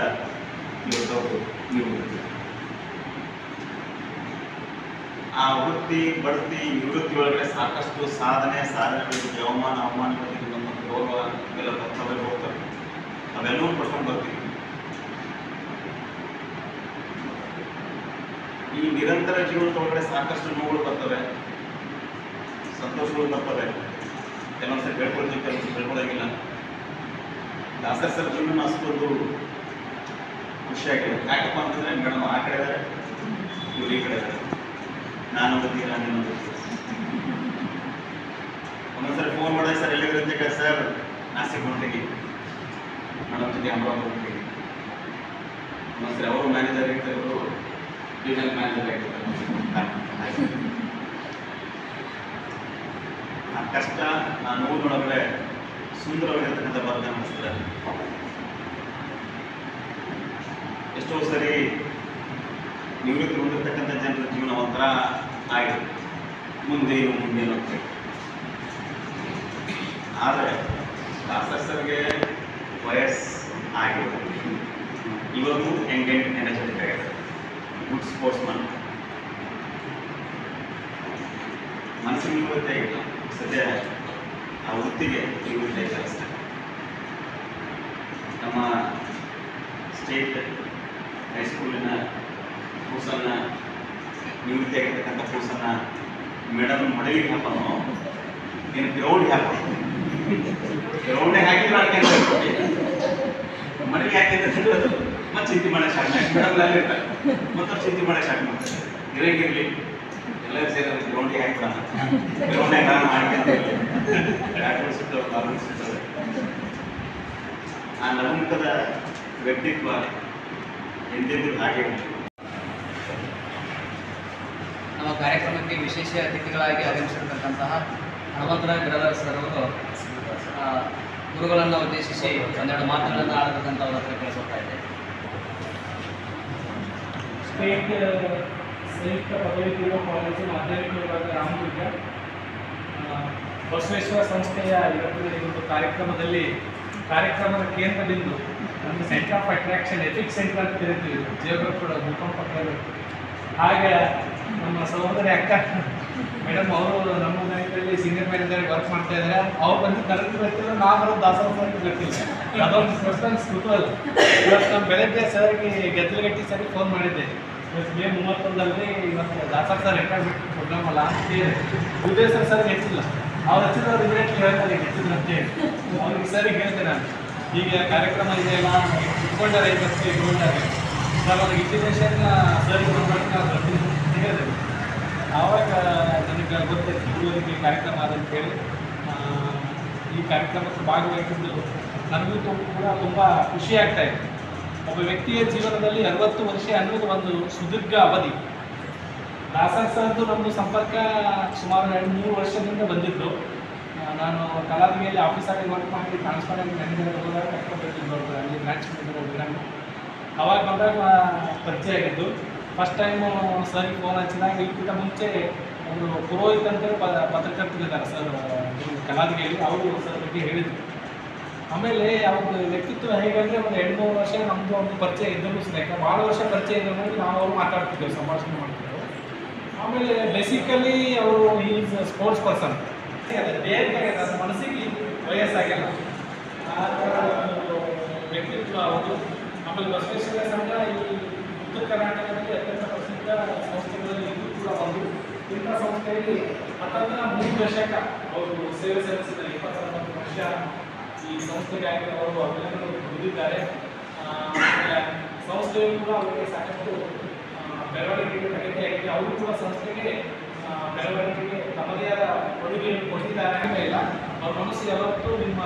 ಇವತ್ತು ನಿವೃತ್ತಿ. ಆ ವೃತ್ತಿ ಬಡ್ತಿ ನಿವೃತ್ತಿ ಒಳಗಡೆ ಸಾಕಷ್ಟು ಸಾಧನೆಗಳಿಗೆ ಅವಮಾನಗಳಿಗೆ ನಮ್ಮನ್ನು ಗೌರವ ಇವೆಲ್ಲ ಬರ್ತವೆ, ಹೋಗ್ತವೆ. ಅವೆಲ್ಲವೂ ಪಡ್ಕೊಂಡು ಬರ್ತೀವಿ. ಈ ನಿರಂತರ ಜೀವನದ ಒಳಗಡೆ ಸಾಕಷ್ಟು ನೋವುಗಳು ಬರ್ತವೆ, ಸಂತೋಷಗಳು ಬರ್ತವೆ. ಕೆಲವೊಂದ್ಸರಿ ಬೆಳ್ಕೊಳ್ತೀವಿ, ಕೆಲವೊಂದ್ಸರಿ ಬೆಳ್ಕೊಳ್ಳೋಂಗಿಲ್ಲ. ದಾಸರ್ ಸರ್ ಜೀವನ ಅಷ್ಟೊಂದು ಖುಷಿಯಾಗಿದೆ. ಯಾಕಪ್ಪ ಅಂತಂದರೆ ಮೇಡಮ್ ಆ ಕಡೆ ಇದ್ದಾರೆ, ಇವ್ರು ಈ ಕಡೆ ಇದ್ದಾರೆ. ನಾನು ಓದ್ತೀರಾ, ನೀನು ಓದ್ತೀರ. ಒಂದೊಂದ್ಸರಿ ಫೋನ್ ಮಾಡಿದೆ, ಸರ್ ಎಲ್ಲಿರುತ್ತೆ ಸರ್, ನಾಸಿಕ್ ಹೊಂಟಿಗೆ ಮೇಡಮ್ ಜೊತೆ ಅಮರಾವತಿ ಹೊಂಟಿಗೆ. ಒಂದೊಂದ್ಸರಿ ಅವರು ಮ್ಯಾನೇಜರ್ ಇರ್ತಾರೆ, ಇವರು ಡಿವಿಷನಲ್ ಮ್ಯಾನೇಜರ್ ಆಗಿರ್ತಾರೆ. ಆ ಕಷ್ಟ, ಆ ನೋವುಗಳೊಳಗಡೆ ಸುಂದರವಾಗಿರ್ತಕ್ಕಂಥ ಬದಲಾವಣೆ ಅನ್ನಿಸ್ತದೆ. ಎಷ್ಟೋ ಸರಿ ನಿವೃತ್ತಿ ಹೊಂದಿರ್ತಕ್ಕಂಥ ಜನರ ಜೀವನ ಒಂಥರ ಆಗಿದೆ, ಮುಂದೇನು ಅಂತ. ಆದರೆ ದಾಸರ್ ಸರ್ಗೆ ವಯಸ್ಸು ಆಗಿದೆ, ಇವರು ಎನರ್ಜೆಟಿಕ್ ಆಗಿದೆ, ಗುಡ್ ಸ್ಪೋರ್ಟ್ಸ್ ಮನ್. ಮನಸ್ಸಿಗೆ ನಿವೃತ್ತಿ ಆಗಿಲ್ಲ, ಸದ್ಯ ಆ ವೃತ್ತಿಗೆ ನಿವೃತ್ತಿ ಆಗಿದೆ ಅಷ್ಟೇ. ನಮ್ಮ ಸ್ಟೇಟ್ ಹೈಸ್ಕೂಲಿನ ಕೂಸನ್ನು, ನಿವೃತ್ತಿ ಆಗಿರ್ತಕ್ಕಂಥ ಕೂಸನ್ನು ಮೇಡಮ್ ಮಡಲಿಗೆ ಹಾಕೋನು, ನೀನು ಗ್ರೌಂಡ್ ಹಾಕೋ, ಗ್ರೌಂಡೇ ಹಾಕಿದ್ರು ಅದಕ್ಕೆ ಮಡಲಿಗೆ ಹಾಕಿದ್ರೆ ತಿಳಿಯೋದು. ಮತ್ತು ಚಿಂತೆ ಮಾಡೋಕ್ಕೆ ಸ್ಟಾರ್ಟ್ ಮಾಡಿ ಮೇಡಮ್ ಅಲ್ಲಿ ಇರ್ತಾರೆ, ಮತ್ತು ಚಿಂತೆ ಮಾಡೋಕ್ಕೆ ಸ್ಟಾರ್ಟ್ ಮಾಡ್ತಾರೆ. ಇರಂಗಿರಲಿ, ಎಲ್ಲರೂ ಸೇರಿ ಗ್ರೌಂಡಿಗೆ ಹಾಕ್ಬಿಡೋಣ, ಗ್ರೌಂಡಾಗ ನಾನು ಮಾಡ್ಕೊಂತಿರಲಿ, ಬ್ಯಾಟ್ಗಳು ಸಿಗ್ತವೆ, ಬಾಲ್ಗಳು ಸಿಗ್ತವೆ. ಆ ನವಮುಖದ ವ್ಯಕ್ತಿತ್ವ ಎಂದೆಂದಿಗೂ ಹಾಗೆ. ನಮ್ಮ ಕಾರ್ಯಕ್ರಮಕ್ಕೆ ವಿಶೇಷ ಅತಿಥಿಗಳಾಗಿ ಆಗಮಿಸಿರ್ತಕ್ಕಂತಹ ಹನುಮಂತರಾವ್ ಬಿರಾದಾರ್ ಸರ್ ಅವರು ಗುರುಗಳನ್ನು ಉದ್ದೇಶಿಸಿ ಒಂದೆರಡು ಮಾತುಗಳನ್ನು ಆಡಬೇಕಂತ ಅವ್ರ ಹತ್ರ ಕೇಳಿಸ್ತಾ ಇದೆ. ಸ್ಟೇಟ್ ಸಂಯುಕ್ತ ಪದವಿ ಪೂರ್ವ ಕಾಲೇಜು ಮಾಧ್ಯಮಿಕ ವಿಭಾಗ ರಾಮದುರ್ಗ ಬಸವೇಶ್ವರ ಸಂಸ್ಥೆಯ ಇವತ್ತಿನ ಈ ಒಂದು ಕಾರ್ಯಕ್ರಮದ ಕೇಂದ್ರ ಬಿಂದು ಒಂದು centre of attraction, EPIC centre ಅಂತ ಕರಿತೀವಿ, ಜಿಯೋಗ್ರಫಿ ಕೂಡ ಭೂಕಂಪ ಕೇಳಬೇಕು. ಹಾಗೆ ನಮ್ಮ ಸಹೋದರಿ ಅಕ್ಕ ಮೇಡಮ್ ಅವರು ನಮ್ಮ ಬ್ಯಾಂಕಲ್ಲಿ ಸೀನಿಯರ್ ಮ್ಯಾನೇಜರ್ ವರ್ಕ್ ಮಾಡ್ತಾ ಇದ್ದಾರೆ. ಅವ್ರು ಬಂದು ಕರೆಕ್ಟ್ ಬರ್ತಿಲ್ಲ, ನಾವು ಬರೋದು ದಾಸರ ಸರ್ಗೆ ಬರ್ತಿಲ್ಲ. ಅದೊಂದು ಸ್ಪೆಷಲ್ ಕುತೂಹಲ. ಇವತ್ತು ನಮ್ಮ ಬೆಳಗ್ಗೆ ಸರ್ಗೆ ಗೆದ್ದಲಗಟ್ಟಿ ಸರ್ಗೆ ಫೋನ್ ಮಾಡಿದ್ದೆ, ಇವತ್ತು May 31 ಇವತ್ತು ದಾಸರ ಸರ್ ರೆಕಾರ್ಡ್ ಪ್ರೋಗ್ರಾಮ್ ಅಲ್ಲ ಅಂತ ಹೇಳಿ. ಉದಯೇಶ್ವರ ಸರ್ಗೆ ಹೆಚ್ಚಿಲ್ಲ, ಅವ್ರು ಹಚ್ಚಿದವ್ರು ಇಮಿಡಿಯೇಟ್ಲಿ ಹೇಳ್ತಾರೆ ಹೆಚ್ಚಿದ್ರು ಅಂತೇಳಿ. ಅವ್ರಿಗೆ ಸರಿಗೆ ಹೇಳ್ತೇನೆ ನಾನು, ಹೀಗೆ ಕಾರ್ಯಕ್ರಮ ಇದೆಯಲ್ಲ ಇಟ್ಕೊಂಡಾರೆ, ಇವತ್ತು ಇಟ್ಕೊಂಡಾರೆ ಸರ್, ಅವ್ರಿಗೆ ಇಂಟಿಮೇಷನ್ ಸರಿಗೆ ಬಂದ್ಬಿಟ್ಟು ನಾವು ಬರ್ತೀನಿ ಅಂತ ಹೇಳಿದೆ. ಆವಾಗ ನನಗೆ ಗೊತ್ತಾಯ್ತು ಇದುವರೆಗೆ ಕಾರ್ಯಕ್ರಮ ಆದಂತ ಹೇಳಿ. ಈ ಕಾರ್ಯಕ್ರಮಕ್ಕೆ ಭಾಗವಹಿಸಿದ್ದು ನನಗೂ ಕೂಡ ತುಂಬ ಖುಷಿ ಆಗ್ತಾ ಇದೆ. ಒಬ್ಬ ವ್ಯಕ್ತಿಯ ಜೀವನದಲ್ಲಿ 60 ವರ್ಷ ಅನ್ನೋದು ಒಂದು ಸುದೀರ್ಘ ಅವಧಿ. ದಾಸರ್ ಸರ್ದು ನಮ್ಮದು ಸಂಪರ್ಕ ಸುಮಾರು 2-3 ವರ್ಷದಿಂದ ಬಂದಿದ್ದು. ನಾನು ಕಲಾವಿಯಲ್ಲಿ ಆಫೀಸಲ್ಲಿ ವರ್ಕ್ ಮಾಡಿ ಟ್ರಾನ್ಸ್ಪರೆಂಟ್ ಮ್ಯಾನೇಜರ್ ಹೋದಾಗ ಕರ್ಕೊಂಡು ಅಲ್ಲಿ ಬ್ರಾಂಚ್ ಮ್ಯಾನೇಜರ್ ನಾನು ಅವಾಗ ಬಂದಾಗ ಪರಿಚಯ ಆಗಿದ್ದು. ಫಸ್ಟ್ ಟೈಮು ಸರ್ಗೆ ಫೋನ್ ಹಚ್ಚಿದಾಗ ಇದಕ್ಕಿಂತ ಮುಂಚೆ ಅವರು ಪುರೋಹಿತ್ ಅಂತೇಳಿ ಪತ್ರಕರ್ತರಿದ್ದಾರೆ ಸರ್ ಕಲಾವಿಯಲ್ಲಿ, ಅವರು ಸರ್ ಬಗ್ಗೆ ಹೇಳಿದರು. ಆಮೇಲೆ ಅವ್ರ ವ್ಯಕ್ತಿತ್ವ ಹೇಗಂದರೆ ಒಂದು 2-3 ವರ್ಷ ನಮ್ಮದು ಒಂದು ಪರಿಚಯ ಇದ್ದರೂ ಸಹ ಭಾಳ ವರ್ಷ ಪರಿಚಯ ಇದ್ದರೂ ನಾವು ಅವರು ಮಾತಾಡ್ತಿದ್ದೆವು, ಸಂಭಾಷಣೆ ಮಾಡ್ತಿದ್ದೆವು. ಆಮೇಲೆ ಬೇಸಿಕಲಿ ಅವರು ಈಸ್ ಸ್ಪೋರ್ಟ್ಸ್ ಪರ್ಸನ್, ದೇಹಕ್ಕೆ ಮನಸ್ಸಿಗೆ ವಯಸ್ಸಾಗಿಲ್ಲ, ಆ ಥರ ಒಂದು ವ್ಯಕ್ತಿತ್ವ ಅವರು. ಆಮೇಲೆ ಬಸವೇಶ್ವರ ಸಂಘ ಈ ಉತ್ತರ ಕರ್ನಾಟಕದಲ್ಲಿ ಅತ್ಯಂತ ಪ್ರಸಿದ್ಧ ಸಂಸ್ಥೆಗಳಲ್ಲಿ ಇದು ಕೂಡ ಒಂದು. ಇಂಥ ಸಂಸ್ಥೆಯಲ್ಲಿ 3 ದಶಕ ಅವರು ಸೇವೆ ಸಲ್ಲಿಸಿದ 29 ವರ್ಷ ಈ ಸಂಸ್ಥೆಗಾಗಿ ಅವರು ಅಭಿನಂದನೆ ಹೊಂದಿದ್ದಾರೆ. ಸಂಸ್ಥೆಯು ಕೂಡ ಅವರಿಗೆ ಸಾಕಷ್ಟು ಬೆಳವಣಿಗೆಗೆ ಪ್ರಗತಿಯಾಗಿದೆ. ಅವರು ಕೂಡ ಸಂಸ್ಥೆಗೆ ಬೆಳವಣಿಗೆಗೆ ತಮ್ಮದೇ ಆದ ಕೊಡುಗೆಯನ್ನು ಕೊಟ್ಟಿದ್ದಾರೆ. ಮನಸ್ಸು ಯಾವತ್ತೂ ನಿಮ್ಮ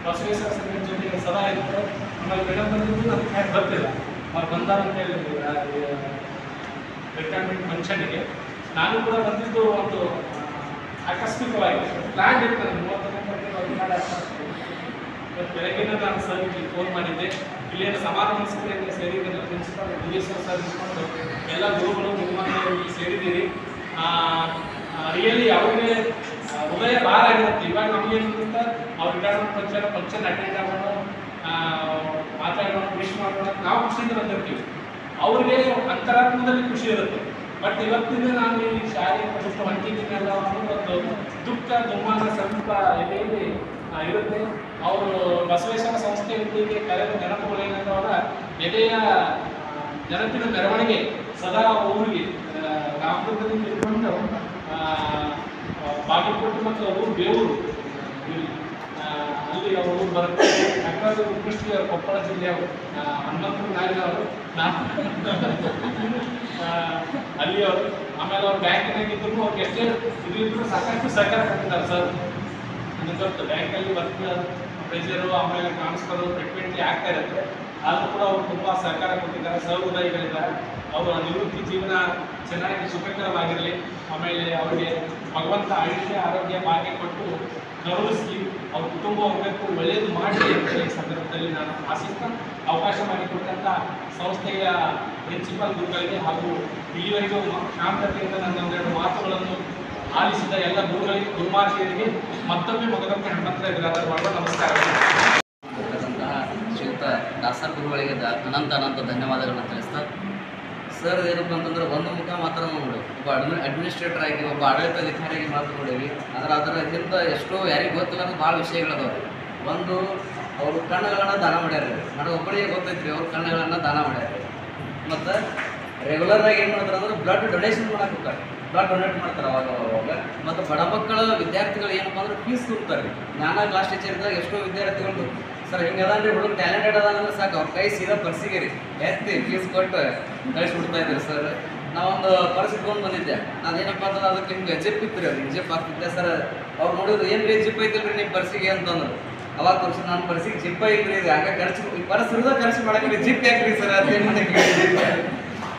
ಬಸವೇಶ್ವರ ಸಂಘದ ಜೊತೆಗೆ ಸದಾ ಇರುತ್ತೆ. ಆಮೇಲೆ ಮೇಡಮ್ ಬಂದಿದ್ದು ನಮ್ಗೆ ಯಾಕೆ ಗೊತ್ತಿಲ್ಲ, ಅವ್ರು ಬಂದಾರ ಅಂತ ಹೇಳಿದ್ರು ರಿಟೈರ್ಮೆಂಟ್ ಫಂಕ್ಷನ್ಗೆ. ನಾನು ಕೂಡ ಬಂದಿದ್ದು ಒಂದು ಆಕಸ್ಮಿಕವಾಗಿ ಪ್ಲ್ಯಾನ್ ಇತ್ತು ನನಗೆ 30 ಇವತ್ತು ಬೆಳಗ್ಗೆನೇ ನಾನು ಸರ್ ಇಲ್ಲಿ ಫೋನ್ ಮಾಡಿದ್ದೆ. ಇಲ್ಲೇನು ಸಮಾರಂಭ ಸಭೆಯಲ್ಲಿ ಸೇರಿದ್ದೆಲ್ಲ ಪ್ರಿನ್ಸಿಪಾಲ್ ದಿನೇಶ್ವರ್ ಸರ್ ಇಟ್ಕೊಂಡು ಎಲ್ಲ ಗುರುಗಳು ಮುಖ್ಯಮಂತ್ರಿಗಳು ಇಲ್ಲಿ ಸೇರಿದ್ದೀರಿ. ರಿಯಲಿ ಅವ್ರಿಗೆ ಹೃದಯ ಭಾರ ಆಗಿರುತ್ತೆ. ಇವಾಗ ನಮಗೇನು ಅಂತ ಅವ್ರು ರಿಟೈರ್ಮೆಂಟ್ ಫಂಕ್ಷನ್ ಅಟೆಂಡ್ ಆಗೋಣ, ಮಾತಾಡೋಣ, ವಿಶ್ ಮಾಡೋಣ, ನಾವು ಖುಷಿಯಿಂದ ಬಂದಿರ್ತೀವಿ. ಅವ್ರಿಗೆ ಅಂತರಾತ್ಮದಲ್ಲಿ ಖುಷಿ ಇರುತ್ತೆ. ಬಟ್ ಇವತ್ತಿನ ನಾನು ಈ ಶಾಲೆ ಬಿಟ್ಟು ಹೊಂಟಿದ್ದೀನೆಲ್ಲ ಒಂದು ದುಃಖ ದುಮ್ಮಾನ ಸ್ವಲ್ಪ ಎದೆಯಲ್ಲಿ ಇರುತ್ತೆ. ಅವರು ಬಸವೇಶ್ವರ ಸಂಸ್ಥೆ ವತಿಗೆ ಕರೆದ ನೆನಪುಗಳು ಏನಂತವರ ಎದೆಯ ನೆನಪಿನ ಮೆರವಣಿಗೆ ಸದಾ ಊರಿಗೆ ರಾಮದುರ್ಗದಿಂದ ತಿಳ್ಕೊಂಡು ಬಾಗಲಕೋಟೆ ಮತ್ತು ಊರು ಬೇವೂರು ಅಲ್ಲಿ ಅವ್ರ ಊರು ಬರುತ್ತೆ. ಯಾಕಂದ್ರೆ ಉತ್ಕೃಷ್ಟಿ ಅವರು ಕೊಪ್ಪಳ ಜಿಲ್ಲೆಯವರು, ಹನುಮಂತರು ನಾಡಿನವರು, ಅಲ್ಲಿ ಅವರು. ಆಮೇಲೆ ಅವ್ರು ಬ್ಯಾಂಕಿನಾಗಿದ್ರು ಅವ್ರಿಗೆ ಎಷ್ಟೇ ಇದ್ರು ಸಾಕಷ್ಟು ಸಹಕಾರ ಕೊಟ್ಟಿದ್ದಾರೆ ಸರ್. ನನಗೆ ಗೊತ್ತು ಬ್ಯಾಂಕಲ್ಲಿ ವರ್ಕ್ ಪ್ರೆಷರು ಆಮೇಲೆ ಟ್ರಾನ್ಸ್ಫರು ಫ್ರೀಕ್ವೆಂಟ್ಲಿ ಆಗ್ತಾ ಇರುತ್ತೆ. ಆದರೂ ಕೂಡ ಅವರು ತುಂಬ ಸಹಕಾರ ಕೊಟ್ಟಿದ್ದಾರೆ, ಸಹೃದಯಿಗಳಿದ್ದಾರೆ. ಅವರ ನಿವೃತ್ತಿ ಜೀವನ ಚೆನ್ನಾಗಿ ಸುಖಕರವಾಗಿರಲಿ. ಆಮೇಲೆ ಅವರಿಗೆ ಭಗವಂತ ಆಯುಷ್ಯ ಆರೋಗ್ಯ ಭಾಗ್ಯ ಕೊಟ್ಟು ಗೌರವಿಸಿ ಅವ್ರ ಕುಟುಂಬ ಹೋಗಬೇಕು, ಒಳ್ಳೆಯದು ಮಾಡಲಿ ಅಂತ ಈ ಸಂದರ್ಭದಲ್ಲಿ ನಾನು ಆಶಿಸ್ತಾ ಅವಕಾಶ ಮಾಡಿಕೊಟ್ಟಂಥ ಸಂಸ್ಥೆಯ ಪ್ರಿನ್ಸಿಪಲ್ ಗುರುಗಳಿಗೆ ಹಾಗೂ ಇಲ್ಲಿವರೆಗೂ ಶಾಂತತೆಯಿಂದ ನನ್ನ ಒಂದೆರಡು ಮಾತುಗಳನ್ನು ಆಲಿಸಿದ ಎಲ್ಲ ಗುರುಗಳಿಗೆ, ಗುರುಮಾತೆಯರಿಗೆ ಮತ್ತೊಮ್ಮೆ ಮಗದೊಮ್ಮೆ ಹನುಮಂತರಾಯರ ನಮಸ್ಕಾರಗಳು. ಶ್ರೀಯುತ ದಾಸರ್ ಗುರುಗಳಿಗೆ ಅನಂತ ಧನ್ಯವಾದಗಳನ್ನ ತಿಳಿಸ್ತಾ, ಸರ್ ಏನಪ್ಪ ಅಂತಂದ್ರೆ ಒಂದು ಮುಖ ಮಾತ್ರ ನೋಡಿ ಒಬ್ಬ ಅಡ್ಮಿನಿಸ್ಟ್ರೇಟರ್ ಆಗಿ ಒಬ್ಬ ಆಡಳಿತಾಧಿಕಾರಿಯಾಗಿ ಮಾತ್ರ ನೋಡೀವಿ. ಅದರ ಹಿಂದೆ ಎಷ್ಟೋ ಯಾರಿಗೆ ಗೊತ್ತಿಲ್ಲ ಅಂದ್ರೆ ಭಾಳ ವಿಷಯಗಳದಾವೆ. ಒಂದು ಅವರು ಕಣ್ಣುಗಳನ್ನು ದಾನ ಮಾಡ್ಯಾರ, ನನಗೆ ಒಬ್ಬರಿಗೆ ಗೊತ್ತೈತ್ರಿ, ಅವ್ರ ಕಣ್ಣುಗಳನ್ನು ದಾನ ಮಾಡ್ಯಾರ. ಮತ್ತು ರೆಗ್ಯುಲರಾಗಿ ಏನು ಮಾಡ್ತಾರೆ ಅಂದ್ರೆ ಬ್ಲಡ್ ಡೊನೇಷನ್ ಮಾಡಕ್ಕೆ ಹೋಗ್ತಾರೆ, ಬ್ಲಡ್ ಡೊನೇಟ್ ಮಾಡ್ತಾರೆ ಅವಾಗ. ಮತ್ತು ಬಡ ಮಕ್ಕಳ ವಿದ್ಯಾರ್ಥಿಗಳು ಏನಪ್ಪ ಅಂದ್ರೆ ಫೀಸ್ ತುಂಬ್ತಾರೆ. ಜ್ಞಾನ ಕ್ಲಾಸ್ ಟೀಚರ್ ಇದ್ದಾಗ ಎಷ್ಟೋ ವಿದ್ಯಾರ್ಥಿಗಳು ಸರ್ ಹಿಂಗೆ ಅದಾನ್ರಿ ಹುಡುಗ ಟ್ಯಾಲೆಂಟೆಡ್ ಅದಾನಂದ್ರೆ ಸಾಕು ಅವ್ರ ಕೈ ಸೀದಾ ಪರ್ಸಿಗೆ ರೀ ಎತ್ತಿ ಫೀಸ್ ಕೊಟ್ಟು ಕಳಿಸ್ಬಿಡ್ತಾ ಇದ್ದಾರೆ ಸರ್. ನಾವೊಂದು ಪರ್ಸ್ ಇಟ್ಕೊಂಡು ಬಂದಿದ್ದೆ, ಅದೇನಪ್ಪ ಅಂತಂದ್ರೆ ಅದಕ್ಕೆ ಹಿಂಗೆ ಜಿಪ್ ಇತ್ತು ರೀ, ಅವ್ರಿಗೆ ಜಿಪ್ ಆಗ್ತಿದ್ದೆ ಸರ್. ಅವ್ರು ನೋಡಿದ್ರು ಏನು ರೀ ಜಿಪ್ ಐತಿಲ್ಲ ರೀ ನಿಮ್ಮ ಪರ್ಸಿಗೆ ಅಂತಂದ್ರು. ಅವಾಗ ತೋರಿಸಿ ನಾನು ಪರ್ಸಿಗೆ ಜಿಪ್ ಐತ್ರಿ ಇದು ಹಂಗೆ ಖರ್ಚು ಪರ್ಸ್ ಇರೋದ ಖರ್ಚು ಮಾಡಕ್ಕೆ ಜಿಪ್ ಯಾಕ್ರಿ ಸರ್ ಅದೇನು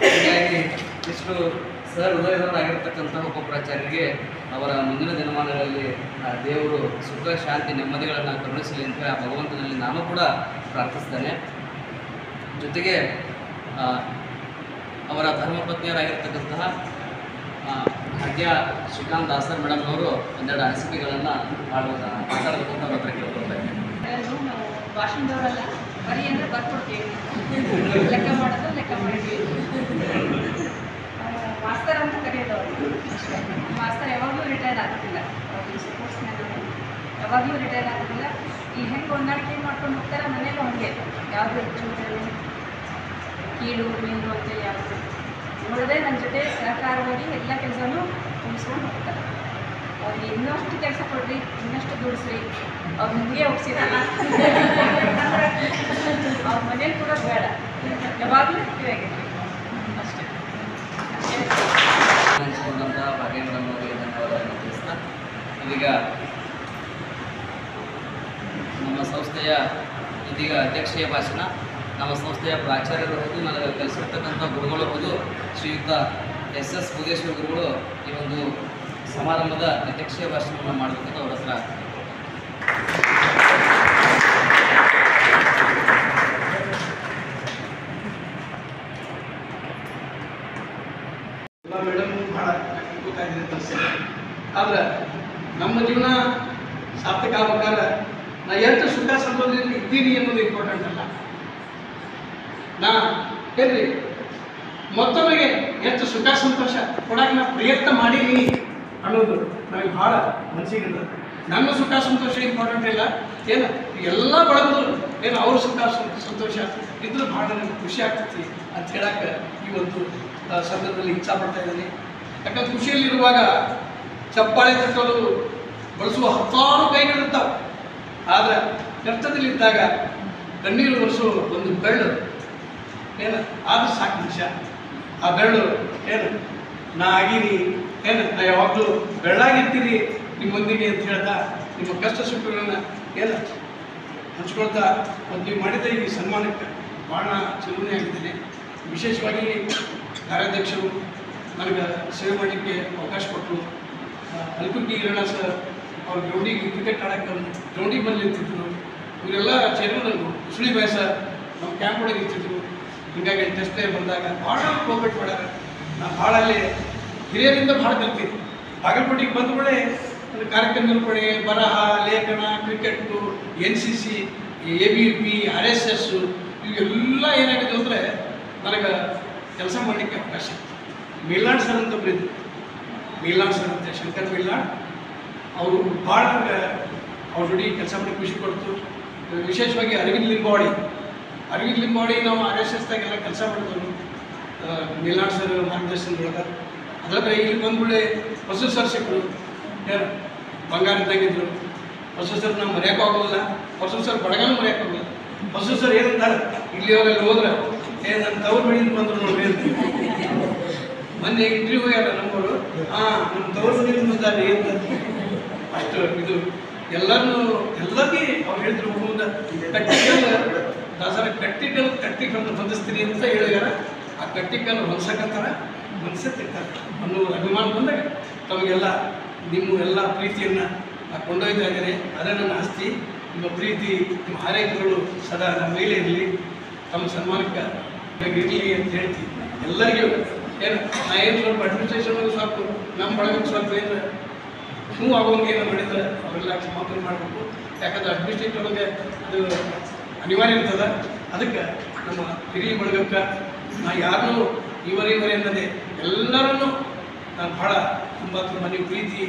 ಹೀಗಾಗಿ ಇಷ್ಟು ಸರ್ ಹೃದಯದವರಾಗಿರ್ತಕ್ಕಂಥ ಉಪಪ್ರಾಚಾರ್ಯರಿಗೆ ಅವರ ಮುಂದಿನ ದಿನಮಾನಗಳಲ್ಲಿ ದೇವರು ಸುಖ ಶಾಂತಿ ನೆಮ್ಮದಿಗಳನ್ನು ಕರುಣಿಸಲಿ ಅಂತ ಭಗವಂತನಲ್ಲಿ ನಾನು ಕೂಡ ಪ್ರಾರ್ಥಿಸ್ತೇನೆ. ಜೊತೆಗೆ ಅವರ ಧರ್ಮಪತ್ನಿಯರಾಗಿರ್ತಕ್ಕಂತಹ ಭಾಗ್ಯ ಶ್ರೀಕಾಂತ್ ದಾಸರ್ ಮೇಡಮ್ನವರು ಒಂದೆರಡು ಅನಿಸಿಕೆಗಳನ್ನು ಮಾತಾಡಬೇಕು ಅಂತ ಹತ್ರ ಕೇಳ್ಕೊಳ್ತಾ ಇದ್ದೀನಿ. ನಾವು ಭಾಷಣದವರಲ್ಲ, ಬರೀ ಅಂದರೆ ಬರ್ಕೊಡ್ತೀವಿ, ಲೆಕ್ಕ ಮಾಡೋದು ಲೆಕ್ಕ ಮಾಡಿದ್ವಿ. ಮಾಸ್ತರ್ ಅಂತ ಕರೆಯೋದವರು, ಮಾಸ್ತರ್ ಯಾವಾಗಲೂ ರಿಟೈರ್ಡ್ ಆಗೋದಿಲ್ಲ, ಸ್ಪೋರ್ಟ್ಸ್ಮ್ಯಾನ್ ಯಾವಾಗಲೂ ರಿಟೈರ್ಡ್ ಆಗೋದಿಲ್ಲ. ಈ ಹೆಂಗೆ ಹೊಂದಾಣಿಕೆ ಮಾಡ್ಕೊಂಡು ಹೋಗ್ತಾರೆ ಮನೇಲೂ ಹಂಗೆ, ಯಾವುದು ಹೆಚ್ಚು ಕೀಳು ನೀರು ಅಂತೇಳಿ ಯಾವುದು ನೋಡದೆ ನನ್ನ ಜೊತೆ ಸಹಕಾರವಾಗಿ ಎಲ್ಲ ಕೆಲಸನೂ ಮುಗಿಸ್ಕೊಂಡು ಹೋಗ್ತಾರೆ. ಅವ್ರಿಗೆ ಇನ್ನಷ್ಟು ಕೆಲಸ ಕೊಡ್ರಿ, ಇನ್ನಷ್ಟು ದುಡಿಸ್ರಿ, ಅವ್ರು ನಿಮಗೆ ಹೋಗ್ಸಿರಲ್ಲ, ಅವ್ರ ಮನೇಲಿ ಕೂಡ ಬೇಡ, ಯಾವಾಗಲೂ ಆ್ಯಕ್ಟಿವ್ ಅಷ್ಟೇ. ಹಂಚಿಕೊಂಡಂತಹ ಭಾಗ್ಯ ಮೇಡಮ್ನವರಿಗೆ ಧನ್ಯವಾದಗಳನ್ನು ತಿಳಿಸ್ತಾ, ಇದೀಗ ನಮ್ಮ ಸಂಸ್ಥೆಯ ಅಧ್ಯಕ್ಷೀಯ ಭಾಷಣ ನಮ್ಮ ಸಂಸ್ಥೆಯ ಪ್ರಾಚಾರ್ಯರು ಹೌದು, ನನಗೆ ಕಲಿಸಿರ್ತಕ್ಕಂಥ ಗುರುಗಳು ಹೌದು, ಶ್ರೀಯುತ SS ಭೋಗೇಶ್ವರ ಗುರುಗಳು ಈ ಒಂದು ಸಮಾರಂಭದ ಅಧ್ಯಕ್ಷೀಯ ಭಾಷಣವನ್ನು ಮಾಡಬೇಕಂತ ಅವ್ರ ಹತ್ರ ಮೇಡಮ್ ಭಾಳ ಗೊತ್ತಾಗಿದೆ ತೋರಿಸಿದೆ. ಆದ್ರೆ ನಮ್ಮ ಜೀವನ ಸಾರ್ಥಕ ಆಗ್ಬೇಕಾದ್ರೆ ನಾ ಎಷ್ಟು ಸುಖ ಸಂತೋಷದಿಂದ ಇದ್ದೀನಿ ಅನ್ನೋದು ಇಂಪಾರ್ಟೆಂಟ್ ಅಲ್ಲ, ನಾ ಏನ್ರಿ ಮತ್ತೊಬ್ಬರಿಗೆ ಎಷ್ಟು ಸುಖ ಸಂತೋಷ ಕೊಡಕ್ಕೆ ನಾ ಪ್ರಯತ್ನ ಮಾಡೀನಿ ಅನ್ನೋದು ನನಗೆ ಭಾಳ ಮನಸ್ಸಿಗೆ ನನ್ನ ಸುಖ ಸಂತೋಷ ಇಂಪಾರ್ಟೆಂಟ್ ಇಲ್ಲ, ಏನು ಎಲ್ಲ ಬಳಗದ್ರು ಏನು ಅವ್ರ ಸುಖ ಸಂತೋಷ ಇದ್ರೂ ಭಾಳ ನನಗೆ ಖುಷಿ ಆಗ್ತೈತಿ ಅಂತ ಹೇಳಕ್ಕೆ ಈ ಒಂದು ಸಂದರ್ಭದಲ್ಲಿ ಇಚ್ಛಾಪಡ್ತಾ ಇದ್ದೀನಿ. ಯಾಕಂದ್ರೆ ಖುಷಿಯಲ್ಲಿರುವಾಗ ಚಪ್ಪಾಳೆ ತಟ್ಟಲು ಬಳಸುವ 10 ಕೈಗಳಿರ್ತಾವೆ, ಆದರೆ ಕಷ್ಟದಲ್ಲಿದ್ದಾಗ ಕಣ್ಣೀರು ಒರೆಸೋ ಒಂದು ಬೆಳ್ಳು ಏನು ಆದ್ರೂ ಸಾಕು ಮನುಷ್ಯ. ಆ ಬೆಳ್ಳು ಏನು ನಾ ಆಗೀನಿ, ಏನು ನಾ ಯಾವಾಗಲೂ ಬೆಳ್ಳಾಗಿರ್ತೀನಿ ನಿಮ್ಮೊಂದಿಗೆ ಅಂತ ಹೇಳ್ತಾ ನಿಮ್ಮ ಕಷ್ಟ ಸುಖಗಳನ್ನು ಎಲ್ಲ ಹಂಚ್ಕೊಳ್ತಾ ಮತ್ತು ನೀವು ಮಾಡಿದ ಈ ಸನ್ಮಾನಕ್ಕೆ ಭಾಳ ಚಿರುಣಿ ಆಗಿದ್ದೀನಿ. ವಿಶೇಷವಾಗಿ ಕಾರ್ಯಾಧ್ಯಕ್ಷರು ನನಗೆ ಸೇವೆ ಮಾಡಲಿಕ್ಕೆ ಅವಕಾಶ ಕೊಟ್ಟರು. ಅಲ್ಕುಟ್ಟಿ ಈರಣ್ಣ ಸರ್ ಅವ್ರ ಗ್ರೌಂಡಿಗೆ ಕ್ರಿಕೆಟ್ ಆಡೋಕ್ಕೆ ಗ್ರೌಂಡಿಗೆ ಬಂದು ನಿಂತಿದ್ದರು. ಇವರೆಲ್ಲ ಚೇರ್ಮನ್ರು ಉಸುಳಿ ಬಾಯ್ ಸರ್ ನಮ್ಮ ಕ್ಯಾಂಪ್ ಒಳಗೆ ಇರ್ತಿದ್ರು. ಹೀಗಾಗಿ ಟೆಸ್ಟ್ ಪ್ಲೇಯರ್ ಬಂದಾಗ ಭಾಳ ಕೋಪರೇಟ್ ಮಾಡ್ಯಾರ. ನಾನು ಭಾಳ ಅಲ್ಲಿ ಹಿರಿಯರಿಂದ ಭಾಳ ಕಲ್ತೀನಿ. ಬಾಗಲಕೋಟೆಗೆ ಬಂದ ಕೂಡ ಕಾರ್ಯಕ್ರಮ ನಿರೂಪಣೆ, ಬರಹ, ಲೇಖನ, ಕ್ರಿಕೆಟ್ಟು, NCC, ABP, RSS ಇವೆಲ್ಲ ಏನಾಗಿದೆ ಅಂದರೆ ನನಗೆ ಕೆಲಸ ಮಾಡಲಿಕ್ಕೆ ಅವಕಾಶ. ಮಿಲ್ನಾಡ್ ಸರ್ ಅಂತ ಬರೀದ್ರು, ಮಿಲ್ನಾಡ್ ಸರ್ ಅಂತ ಶಂಕರ್ ಮಿಲ್ನಾಡ್ ಅವರು ಭಾಳ ಅವ್ರ ಜೋಡಿ ಕೆಲಸ ಮಾಡಲಿಕ್ಕೆ ಖುಷಿ ಕೊಡ್ತು. ವಿಶೇಷವಾಗಿ ಅರವಿಂದ್ ಲಿಂಬಾವಳಿ ನಾವು RSSದಾಗೆಲ್ಲ ಕೆಲಸ ಮಾಡಿದವರು ಮಿಲ್ನಾಡ್ ಸರ್ ಮಾರ್ಗದರ್ಶನದೊಳಗೆ. ಅದಾದರೆ ಇಲ್ಲಿ ಬಂದ್ಬಿಡೆ ಹೊಸ ಸರ್ ಸಿಕ್ಕರು, ಯಾರು ಬಂಗಾರ ಇದ್ದಂಗಿದ್ರು. ಹೊಸ ಸರ್ ನಾವು ಮರೆಯೋಕ್ಕಾಗೋದಿಲ್ಲ, ಹೊಸ ಸರ್ ಬಡಗನೂ ಮರೆಯೋಕ್ಕಾಗೋದಿಲ್ಲ. ಹೊಸ ಸರ್ ಏನಂತಾರೆ ಇಲ್ಲಿ ಅವರೆಲ್ಲ ಹೋದ್ರೆ ನನ್ನ ತವ್ರ ಮನೆಯಿಂದ ಬಂದರು ನೋಡ್ರಿ ಅಂತ. ಮೊನ್ನೆ ಇಂಟರ್ವ್ಯೂ ಹೋಗ್ಯಾರ ನಮ್ಮವರು, ನಮ್ಮ ತವ್ರ ಮನೆಯಿಂದ ಬಂದಾರೆ ಅಂತ. ಅಷ್ಟು ಇದು ಎಲ್ಲರಿಗೂ ಅವ್ರು ಹೇಳಿದ್ರು ಮುಂದೆ ಕಟ್ಟಿಕಲ್ಲು ಹೊಂದಿಸ್ತೀನಿ ಅಂತ ಹೇಳಿದಾರೆ. ಆ ಕಟ್ಟಿಕಲ್ಲು ಹೊಂದ್ಸಕತ್ತಾರ, ಹೊಂದಿಸುತ್ತಿರ್ತಾರೆ ಅನ್ನೋ ಅಭಿಮಾನ ಬಂದಾಗ ತಮಗೆಲ್ಲ ನಿಮ್ಮ ಎಲ್ಲ ಪ್ರೀತಿಯನ್ನು ಕೊಂಡೊಯ್ತಾ ಇದ್ದಾರೆ. ಅದೇ ನನ್ನ ಆಸ್ತಿ. ನಿಮ್ಮ ಪ್ರೀತಿ, ನಿಮ್ಮ ಹಾರೈಕೆಗಳು ಸದಾ ನಮ್ಮ ಮೇಲೆ ಇರಲಿ, ತಮ್ಮ ಸನ್ಮಾನಕ್ಕೆ ಇರಲಿ ಅಂತ ಹೇಳ್ತೀವಿ ಎಲ್ಲರಿಗೂ. ಏನು ಸ್ವಲ್ಪ ಅಡ್ಮಿನಿಸ್ಟ್ರೇಷನ್ ಸ್ವಲ್ಪ ನಮ್ಮ ಬಳಗಕ್ಕೆ ಸ್ವಲ್ಪ ಏನು ನೋವು ಆಗೋಂಗೆ ಏನು ಮಾಡಿದ್ರೆ ಅವರೆಲ್ಲ ಕ್ಷಮಾಪಣೆ ಮಾಡಬೇಕು. ಯಾಕಂದ್ರೆ ಅಡ್ಮಿನಿಸ್ಟ್ರೇಟಿವ್ ಒಳಗೆ ಅದು ಅನಿವಾರ್ಯ ಇರ್ತದೆ. ಅದಕ್ಕೆ ನಮ್ಮ ಹಿರಿಯ ಬಳಗಕ್ಕೆ ನಾ ಯಾರನ್ನೂ ಇವರೇ ಅನ್ನೋದೇ ಎಲ್ಲರನ್ನೂ ನಾನು ಭಾಳ ತುಂಬ ನೀವು ಪ್ರೀತಿ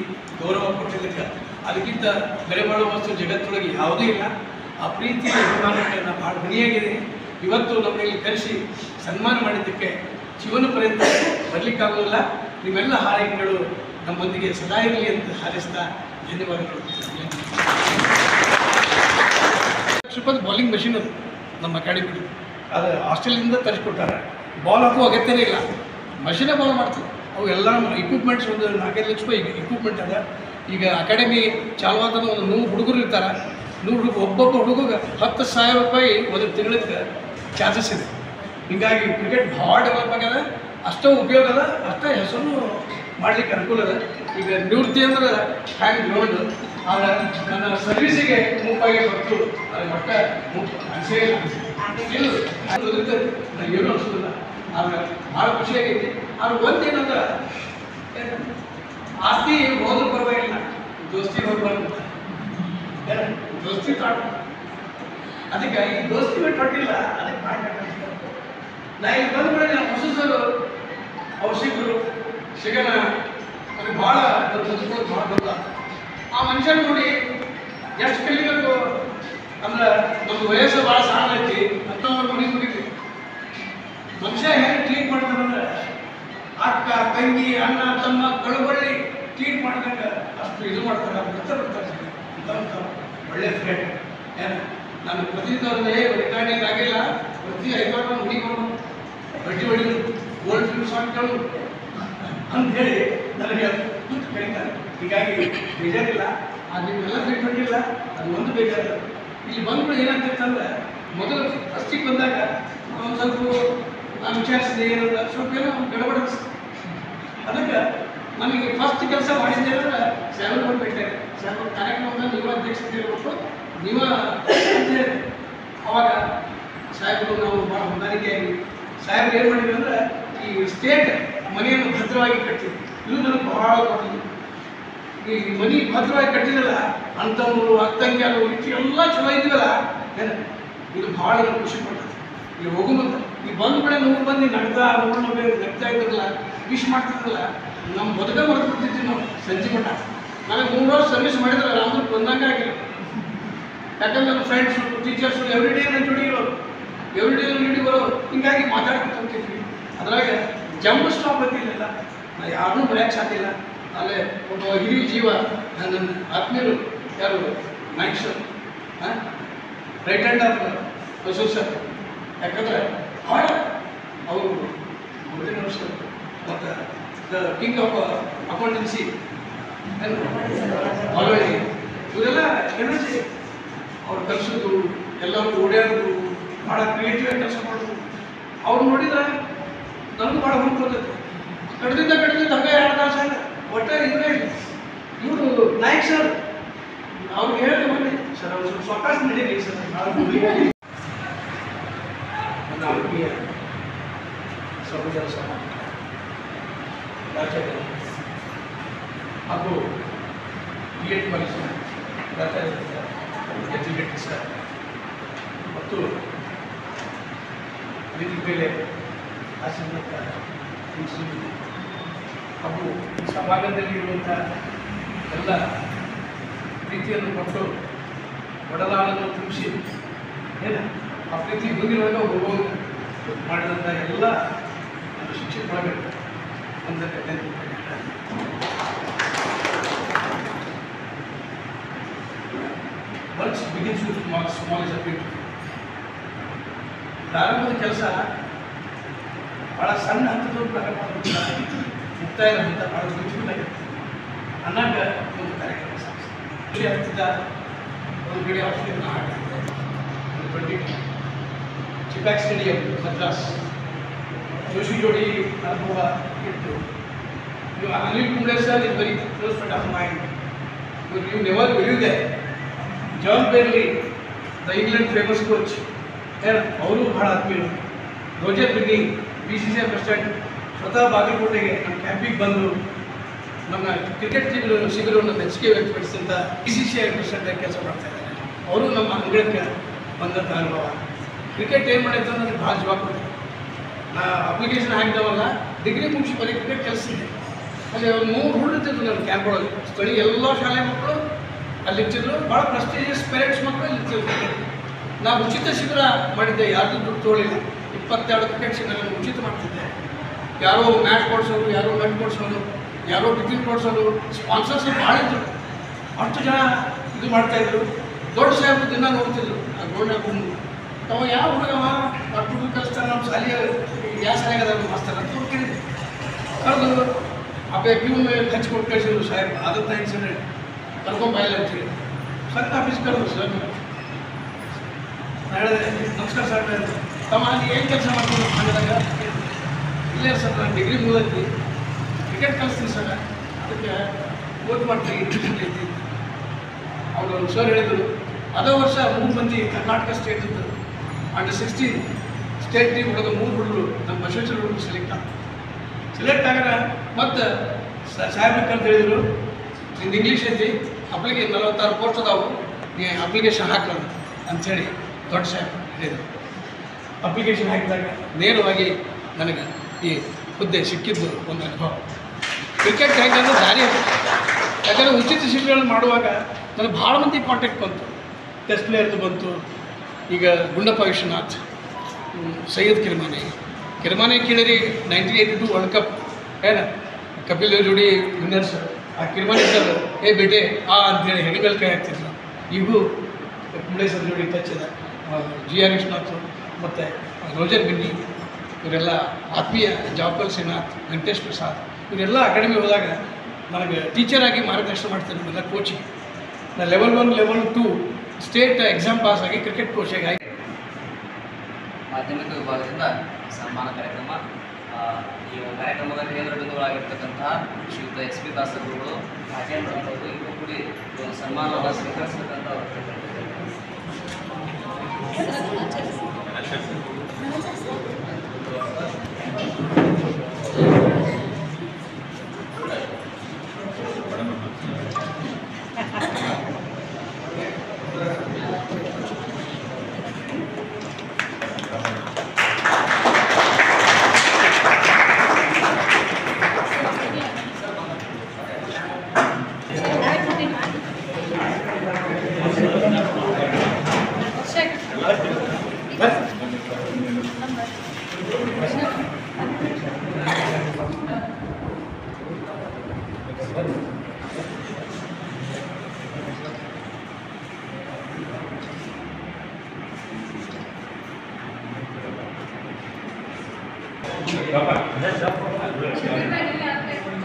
ಗೌರವ ಕೊಟ್ಟಿದ್ದಕ್ಕೆ ಅದಕ್ಕಿಂತ ಬೆಲೆ ಬಾಳುವ ವಸ್ತು ಜಗತ್ತೊಳಗೆ ಯಾವುದೂ ಇಲ್ಲ. ಆ ಪ್ರೀತಿ ಅಭಿಮಾನಕ್ಕೆ ನಾನು ಭಾಳ ಋಣಿಯಾಗಿದ್ದೀನಿ. ಇವತ್ತು ನಮ್ಮಲ್ಲಿ ಕರೆಸಿ ಸನ್ಮಾನ ಮಾಡಿದ್ದಕ್ಕೆ ಜೀವನ ಪರ್ಯಂತ ಬರಲಿಕ್ಕಾಗೋದಿಲ್ಲ. ನಿಮ್ಮೆಲ್ಲ ಹಾರೈಕೆಗಳು ನಮ್ಮೊಂದಿಗೆ ಸದಾ ಇರಲಿ ಅಂತ ಹಾರೈಸ್ತಾ ಧನ್ಯವಾದಗಳು. ರೂಪಾಯಿ ಬಾಲಿಂಗ್ ಮಷೀನ್ ಅದು ನಮ್ಮ ಅಕಾಡೆಮಿ, ಅದು ಆಸ್ಟ್ರೇಲಿಯಿಂದ ತರಿಸ್ಕೊಟ್ಟಾರೆ. ಬಾಲ್ ಹಾಕುವ ಅಗತ್ಯನೇ ಇಲ್ಲ, ಮಷೀನೇ ಬಾಲ್ ಮಾಡ್ತೀವಿ. ಅವು ಎಲ್ಲ ಇಕ್ವಿಪ್ಮೆಂಟ್ಸ್ ಒಂದು 4-5 ಲಕ್ಷ ರೂಪಾಯಿ ಇಕ್ವಿಪ್ಮೆಂಟ್ ಅದ. ಈಗ ಅಕಾಡೆಮಿ ಚಾಲುವಾದ ಒಂದು 100 ಹುಡುಗರು ಇರ್ತಾರೆ. 100 ಹುಡುಗ, ಒಬ್ಬೊಬ್ಬ ಹುಡುಗಗೆ 10,000 ರೂಪಾಯಿ ಒಂದು ತಿಂಗಳಿಗೆ ಚಾರ್ಜಸ್ ಇದೆ. ಹೀಗಾಗಿ ಕ್ರಿಕೆಟ್ ಭಾಳ ಡೆವಲಪ್ ಆಗ್ಯದ. ಅಷ್ಟೇ ಉಪಯೋಗ ಅದ, ಅಷ್ಟೇ ಹೆಸರು ಮಾಡಲಿಕ್ಕೆ ಅನುಕೂಲ ಅದ. ಈಗ ನಿವೃತ್ತಿ ಅಂದ್ರೆ ಹ್ಯಾಂಗ್ ಗ್ರೌಂಡ್, ಆದರೆ ನನ್ನ ಸರ್ವಿಸಿಗೆ ಮುಪ್ಪಾಗಿ ಹೊತ್ತು ಅದು ಮಟ್ಟ ಅನಿಸೇ ಇಲ್ಲ. ನನಗೇನು ಅನಿಸೋದಿಲ್ಲ. ಆದ್ರೆ ಭಾಳ ಖುಷಿಯಾಗೈತಿ. ಆದ್ರೆ ಒಂದೇನಂದ್ರೆ ಆಸ್ತಿ ಹೋದ್ರೂ ಪರವಾಗಿಲ್ಲ, ದೋಸ್ತಿ ಹೋಗ್ಬಾರ್ದು. ದೋಸ್ತಿ ತಾಟ್ ಅದಕ್ಕೆ ಈ ದೋಸ್ತಿ ತೊಟ್ಟಿಲ್ಲ. ಅದಕ್ಕೆ ನಾ ಇಲ್ಲಿ ಬಂದ ಮೇಲೆ ಹೊಸಸರು ಅವ್ರು ಸಿಗನ ನನಗೆ ಭಾಳ ಭಾಳ ದೊಡ್ಡ. ಆ ಮನುಷ್ಯನ ನೋಡಿ ಎಷ್ಟು ಕಲಿಬೇಕು ಅಂದ್ರೆ ನಮ್ಮ ವಯಸ್ಸು ಭಾಳ ಸಣ್ಣ ಐತಿ ಅಂತ ಅವ್ರ ಮನೆಗೆ ಹೋಗಿದ್ವಿ. ಮನುಷ್ಯ ಹೇಗೆ ಟ್ರೀಟ್ ಮಾಡ್ತಾರಂದ್ರೆ ಅಕ್ಕ, ತಂಗಿ, ಅಣ್ಣ, ತಮ್ಮ, ಕಳುಬಳ್ಳಿ ಟ್ರೀಟ್ ಮಾಡ್ದಂಗೆ ಅಷ್ಟು ಇದು ಮಾಡ್ತಾರೆ. ಬರ್ತಾರೆ ಅಂತ ಒಳ್ಳೆ ಫ್ರೆಂಡ್. ಏನು ನಾನು ಪ್ರತಿದಿನವ್ರನ್ನೇ ರಿಕಾರ್ಡಿಂಗ್ ಆಗಿಲ್ಲ, ಪ್ರತಿ 5 ವಾರ ಮನೆಗೆ ಬರೋದು, ಬಡ್ಡಿ ಹೊಡಿದು, ಗೋಲ್ಡ್ ಫಿಲ್ಮ್ಸ್ ಹಾಕ್ಗಳು ಅಂಥೇಳಿ ನನಗೆ ಕರೀತಾರೆ. ಹೀಗಾಗಿ ಬೇಜಾರಿಲ್ಲ. ಅದು ನಿಮ್ಮೆಲ್ಲ ಬಿಟ್ಟಿಲ್ಲ, ಅದು ಒಂದು ಬೇಜಾರಿಲ್ಲ. ಇಲ್ಲಿ ಬಂದ್ಬಿಟ್ಟು ಏನಾಗ್ತಿತ್ತಂದ್ರೆ ಮೊದಲು ಫಸ್ಟಿಗೆ ಬಂದಾಗ ಒಂದು ಸ್ವಲ್ಪ ನಾನು ವಿಚಾರಿಸಿದೆ ಏನಂದ್ರೆ ಸ್ವಲ್ಪ ಏನೋ ಗಡಬಡ ಅನಿಸ್ತು. ಅದಕ್ಕೆ ನನಗೆ ಫಸ್ಟ್ ಕೆಲಸ ಮಾಡಿದ್ದೆ ಅಂದ್ರೆ ಸ್ಯಾಲರಿ ಕೊಟ್ಬಿಟ್ಟೆ. ಸ್ಯಾಲರಿ ಕಾರ್ಯಕ್ರಮದ ನೀವ ಅಧ್ಯಕ್ಷತೆ ಇರಬೇಕು, ನೀವ ಅಂತೇಳಿ ಅವಾಗ ಸಾಹೇಬರು ನಾವು ಭಾಳ ಹೊಂದಾಣಿಕೆಯಾಗಿ ಸಾಹೇಬ್ರು ಏನು ಮಾಡಿದ್ರು ಅಂದ್ರೆ ಈ ಸ್ಟೇಟ್ ಮನೆಯನ್ನು ಭದ್ರವಾಗಿ ಕಟ್ಟಿದ್ರು. ಇದು ನನಗೆ ಭಾಳ ಕೊಟ್ಟಿದ್ದು. ಈ ಮನೆ ಭದ್ರವಾಗಿ ಕಟ್ಟಿದ್ರಲ್ಲ, ಅಂತಂದ್ರು ಅಕ್ಕಂಗಿಯರು ಇಟ್ಟು ಎಲ್ಲ ಚಲೋ ಇದ್ವಲ್ಲ, ಏನು ಇದು ಭಾಳ ನನಗೆ ಖುಷಿ ಪಡ್ತದೆ. ಇಲ್ಲಿ ಹೋಗು ಮುಂದೆ ಈ ಬಂದ ಕಡೆ ನೋವು ಬಂದು ನಗ್ತಾ ನಗ್ತಾ ಇದ್ರಲ್ಲ, ವಿಶ್ ಮಾಡ್ತಿದ್ರಲ್ಲ, ನಮ್ಮ ಬದುಕ ಮರೆತು ಬಿಡ್ತಿದ್ವಿ ನಾವು. ಸಂಜೆ ಮಟ್ಟ ನನಗೆ 3 ವರ್ಷ ಸರ್ವಿಸ್ ಮಾಡಿದ್ರೆ ರಾಮದುರ್ಗ ಬಂದಂಗೆ ಆಗಿಲ್ಲ. ಯಾಕಂದ್ರೆ ನನ್ನ ಫ್ರೆಂಡ್ಸು, ಟೀಚರ್ಸು ಎವ್ರಿ ಡೇ ನನ್ನ ಜೋಡಿ ಇರೋರು, ಎವ್ರಿ ಡೇ ನನ್ನ ಜೋಡಿ ಬರೋರು. ಹಿಂಗಾಗಿ ಮಾತಾಡ್ಕೊತ ಹೋಗ್ತಿದ್ವಿ. ಅದ್ರಾಗ ಜಂಪ್ ಸ್ಟಾಪ್ ಬಂದಿಲ್ಲ. ನಾನು ಯಾರನ್ನೂ ಬರೆಯೋಕ್ಕೆ ಸಾಧ್ಯ ಇಲ್ಲ. ಅಲ್ಲೇ ಒಬ್ಬ ಹಿರಿಯ ಜೀವ ನನ್ನ ಆತ್ಮೀಯರು ಯಾರು Naik sir, right hand of Basava sir. ಯಾಕಂದರೆ ಭಾಳ ಅವರು ಮುಂದಿನ ವರ್ಷ ಮತ್ತು the king of accountancy already ಇವರೆಲ್ಲ ಎನರ್ಜಿ ಅವ್ರು ಕಲಿಸೋದು ಎಲ್ಲರೂ ಓಡಾಡೋದು ಭಾಳ ಕ್ರಿಯೇಟಿವ್ ಆಗಿ ಕೆಲಸ ಮಾಡೋದು ಅವ್ರು ನೋಡಿದ್ರೆ ನನಗೂ ಭಾಳ ಹುಟ್ಟು ಬರ್ತೈತೆ. ಕಡ್ದಿದ್ದ ಹಂಗೆ 2 ತಾಸು ಆಗ ಒಟ್ಟೆ ಇವರೇ ಇವರು ನಾಯಕ್ ಸರ್ ಅವ್ರಿಗೆ ಹೇಳಿದೆ ಬನ್ನಿ ಸರ್ ಅವ್ರು ಸ್ವಲ್ಪ ಸ್ವಕಾಸ ನಡೀರಿ ಸರ್ ನನ್ನ ಆತ್ಮೀಯ ಸಹೋದರ ಸಮಾಜ ರಾಜ್ಯದ ಹಾಗೂ B.Ed ಕಾಲೇಜಿನ ಎಜುಕೇಟರ್ ಸರ್ ಮತ್ತು ವಿಧಿ ಮೇಲೆ ಆಸೀನತ ಪ್ರಿನ್ಸಿಪಲ್ ಹಾಗೂ ಸಮಾಜದಲ್ಲಿ ಇರುವಂಥ ಎಲ್ಲ ಪ್ರೀತಿಯನ್ನು ಕೊಟ್ಟು ಒಡಲಾಳನ್ನು ತುಂಬಿಸಿ ಏನು ಆ ಪ್ರೀತಿ ಮುಂದಿನೊಳಗೆ ಹೋಗೋದು ಮಾಡಿದಂಥ ಎಲ್ಲ ಶಿಕ್ಷಕರಿಗೆ ಒಂದಕ್ಕೆ works begins with small is a beautiful. ಪ್ರಾರಂಭದ ಕೆಲಸ ಭಾಳ ಸಣ್ಣ ಹಂತದವರು ಪ್ರಾರಂಭ ಮುಕ್ತಾಯ ಹಂತ ಭಾಳ ಬ್ಯೂಟಿಫುಲ್ ಆಗಿದೆ. ಅನ್ನಾಗ ಒಂದು ಕಾರ್ಯಕ್ರಮ ಸಾಗಿಸಿ ಹತ್ತಿದ ಒಂದು ಕಡೆ ಆಸ್ಟ್ರೇಲಿಯನ್ ಆಟ ಒಂದು 20 ಚಿಕಾಗ್ ಸ್ಟೇಡಿಯಂ ಮದ್ರಾಸ್ ಜೋಶಿ ಜೋಡಿ ಅನುಭವ ಇತ್ತು. Anil Kumble sir is very close friend of mind. You never believe that John Barley the England famous coach ಅವರು ಬಹಳ ಆತ್ಮೀಯರು. ರೋಜರ್ ಬಿನ್ನಿ BCCI ಪ್ರೆಸಿಡೆಂಟ್ ಸ್ವತಃ ಬಾಗಲಕೋಟೆಗೆ ನಮ್ಮ ಕ್ಯಾಂಪಿಗೆ ಬಂದು ನಮ್ಮ ಕ್ರಿಕೆಟ್ ಶಿಬಿರವನ್ನು ಮೆಚ್ಚುಗೆ ವ್ಯಕ್ತಪಡಿಸಿದಂಥ BCCI ಪ್ರೆಸಿಡೆಂಟ್ ಕೆಲಸ ಮಾಡ್ತಾ ಇದ್ದಾರೆ. ಅವರು ನಮ್ಮ ಅಂಗಳಕ್ಕೆ ಬಂದಂಥ ಅನುಭವ. ಕ್ರಿಕೆಟ್ ಏನು ಮಾಡೈತೆ ನನಗೆ ಭಾಳ ಜವಾಬ್ದಾರಿ. ನಾ ಅಪ್ಲಿಕೇಶನ್ ಹಾಕಿದವಲ್ಲ ಡಿಗ್ರಿ ಮುಗಿಸಿ ಬರೀ ಕ್ರಿಕೆಟ್ ಕೆಲಸಿದೆ. ಅಲ್ಲಿ ಒಂದು 3 ಹುಡುಗರು ಇರ್ತಿದ್ರು ನನ್ನ ಕ್ಯಾಂಪ್ ಒಳಗೆ. ಸ್ಥಳೀಯ ಎಲ್ಲ ಶಾಲೆ ಮಕ್ಕಳು ಅಲ್ಲಿ ಇರ್ತಿದ್ರು. ಭಾಳ ಪ್ರೆಸ್ಟೀಜಿಯಸ್ ಪೇರೆಂಟ್ಸ್ ಮಕ್ಕಳು ಅಲ್ಲಿ ಇರ್ತಿದ್ರು. ನಾವು ಉಚಿತ ಶಿಬಿರ ಮಾಡಿದ್ದೆ, ಯಾರ್ದು ದುಡ್ಡು ತೊಗೊಳ್ಳಿಲ್ಲ. 22 ಕ್ರಿಕೆಟ್ ಶಿಬಿರಗಳನ್ನು ಉಚಿತ ಮಾಡ್ತಿದ್ದೆ. ಯಾರೋ ಮ್ಯಾಚ್ ಕೊಡಿಸೋರು, ಯಾರೋ ಮೆಟ್ ಕೊಡಿಸೋರು, ಯಾರೋ ಟಿಫಿನ್ ಕೊಡಿಸೋರು, ಸ್ಪಾನ್ಸರ್ಸ್ ಭಾಳ ಇದ್ರು. ಅಷ್ಟು ಜನ ಇದು ಮಾಡ್ತಾಯಿದ್ರು. ದೊಡ್ಡ ಸಾಹೇಬರು ದಿನ ನೋಡ್ತಿದ್ರು ಆ ಗೋಲ್ಡ್ನಾಗ ಬಂದು ಅವ ಯಾವ ಹುಡುಗವ ಅಷ್ಟು ಹುಡುಗ ಕಲಿಸ್ತಾರೆ ನಮ್ಮ ಶಾಲೆಯ ಯಾವ ಶಾಲೆಗೆ ಅದ ಮಾಸ್ತರ್ ಅಂತ ಕೇಳಿದ್ವಿ. ಕರೆದು ಆ ಪ್ಯೂನ್ ಹಚ್ಕೊಟ್ಟು ಕಳಿಸಿದ್ರು ಸಾಹೇಬ್ ಆದತ್ತ ಇನ್ಸಿಡೆಂಟ್ ಕರ್ಕೊಂಬಾಯಿಲ್ಲ ಅಂತೇಳಿ ಸಣ್ಣ ಆಫೀಸ್ ಕರೆದ್ರು ಸರ್. ನಾನು ಹೇಳಿದೆ ನಮಸ್ಕಾರ ಸರ್ ತಮ್ಮ ಏನು ಕೆಲಸ ಮಾಡ್ತೀನಿ ಹಂಗದಾಗ ಇಲ್ಲೇ ಸರ್ ನಾನು ಡಿಗ್ರಿ ಮುಗಿದೈತಿ ಕ್ರಿಕೆಟ್ ಕಲಿಸ್ತೀನಿ ಸರ್ ಅದಕ್ಕೆ ಓದ್ ಮಾಡ್ತೀನಿ ಐತಿ. ಅವರು ಸರ್ ಹೇಳಿದರು ಅದೇ ವರ್ಷ 3 ಮಂದಿ ಕರ್ನಾಟಕ ಸ್ಟೇಟ್ ಇದ್ದು ಅಂಡರ್-16 ಸ್ಟೇಟ್ ಟೀಮ್ ಒಳಗೆ 3 ಹುಡುಗರು ನಮ್ಮ ಬಸವೇಶ್ವರ ಹುಡುಗರು ಸೆಲೆಕ್ಟ್ ಆಗ್ಯಾರ. ಮತ್ತು ಸಾಹೇಬ್ರಿಗೆ ಕರೆದು ಹೇಳಿದರು ನಿಂದು ಇಂಗ್ಲೀಷ್ ಐತಿ ಅಪ್ಲಿಕೇಶನ್ 46 ಪೋಸ್ಟ್ ಅದಾವು ನೀ ಅಪ್ಲಿಕೇಶನ್ ಹಾಕೋಣ ಅಂಥೇಳಿ ದೊಡ್ಡ ಸಾಹೇಬ್ ಹೇಳಿದರು. ಅಪ್ಲಿಕೇಶನ್ ಹಾಕಿದಾಗ ನೇರವಾಗಿ ನನಗೆ ಈ ಹುದ್ದೆ ಸಿಕ್ಕಿದ್ದು ಒಂದು ಅನುಭವ. ಕ್ರಿಕೆಟ್ ಹೇಗಂದ್ರೆ ದಾರಿ ಯಾಕಂದರೆ ಉಚಿತ ಶಿಬಿರಗಳನ್ನು ಮಾಡುವಾಗ ನನಗೆ ಭಾಳ ಮಂದಿ ಕಾಂಟ್ಯಾಕ್ಟ್ ಬಂತು. ಟೆಸ್ಟ್ ಪ್ಲೇಯರ್ದು ಬಂತು. ಈಗ ಗುಂಡಪ್ಪ ವಿಶ್ವನಾಥ್, ಸೈಯದ್ ಕಿರ್ಮಾನೆ ಕೇಳಿರಿ 1982 ವರ್ಲ್ಡ್ ಕಪ್ ಏನು ಕಪಿಲ್ ದೇವ್ ಜೋಡಿ ವಿನ್ನರ್ಸ್. ಆ ಕಿರ್ಮಾನೆ ಸರ್ ಏ ಬೇಟೆ ಅಂತೇಳಿ ಹೆಗಲ ಮೇಲೆ ಕೈ ಹಾಕ್ತಿದ್ರು. ಈಗೂ ಕುಂಬ್ಳೆ ಸರ್ ಜೋಡಿ ಟಚ್ ಇದೆ. GR ವಿಶ್ವನಾಥ್ ಮತ್ತು ರೋಜರ್ ಬಿನ್ನಿ ಇವರೆಲ್ಲ ಆತ್ಮೀಯ ಜಾಪಲ್ ಶ್ರೀನಾಥ್, ವೆಂಕಟೇಶ್ ಪ್ರಸಾದ್ ಇವರೆಲ್ಲ ಅಕಾಡೆಮಿ ಹೋದಾಗ ನನಗೆ ಟೀಚರಾಗಿ ಮಾರ್ಗದರ್ಶನ ಮಾಡ್ತಾರೆ. ನಮ್ಮೆಲ್ಲ ಕೋಚಿಂಗ್ ನಾ level 1 level 2 state exam pass ಆಗಿ ಕ್ರಿಕೆಟ್ ಕೋಚಾಗಿ ಆಗಿ ಮಾಧ್ಯಮಿಕ ವಿಭಾಗದಿಂದ ಸನ್ಮಾನ ಕಾರ್ಯಕ್ರಮ. ಈ ಕಾರ್ಯಕ್ರಮದ ಕೇಂದ್ರ ಬಿಂದುಗಳಾಗಿರ್ತಕ್ಕಂತಹ ಶ್ರೀಯುತ SP ದಾಸರ್ ಗುರುಗಳು ರಾಜೇಂದ್ರ ಅವರು ಇಬ್ಬರು ಕೂಡಿ ಒಂದು ಸನ್ಮಾನವನ್ನು ಸ್ವೀಕರಿಸತಕ್ಕಂಥ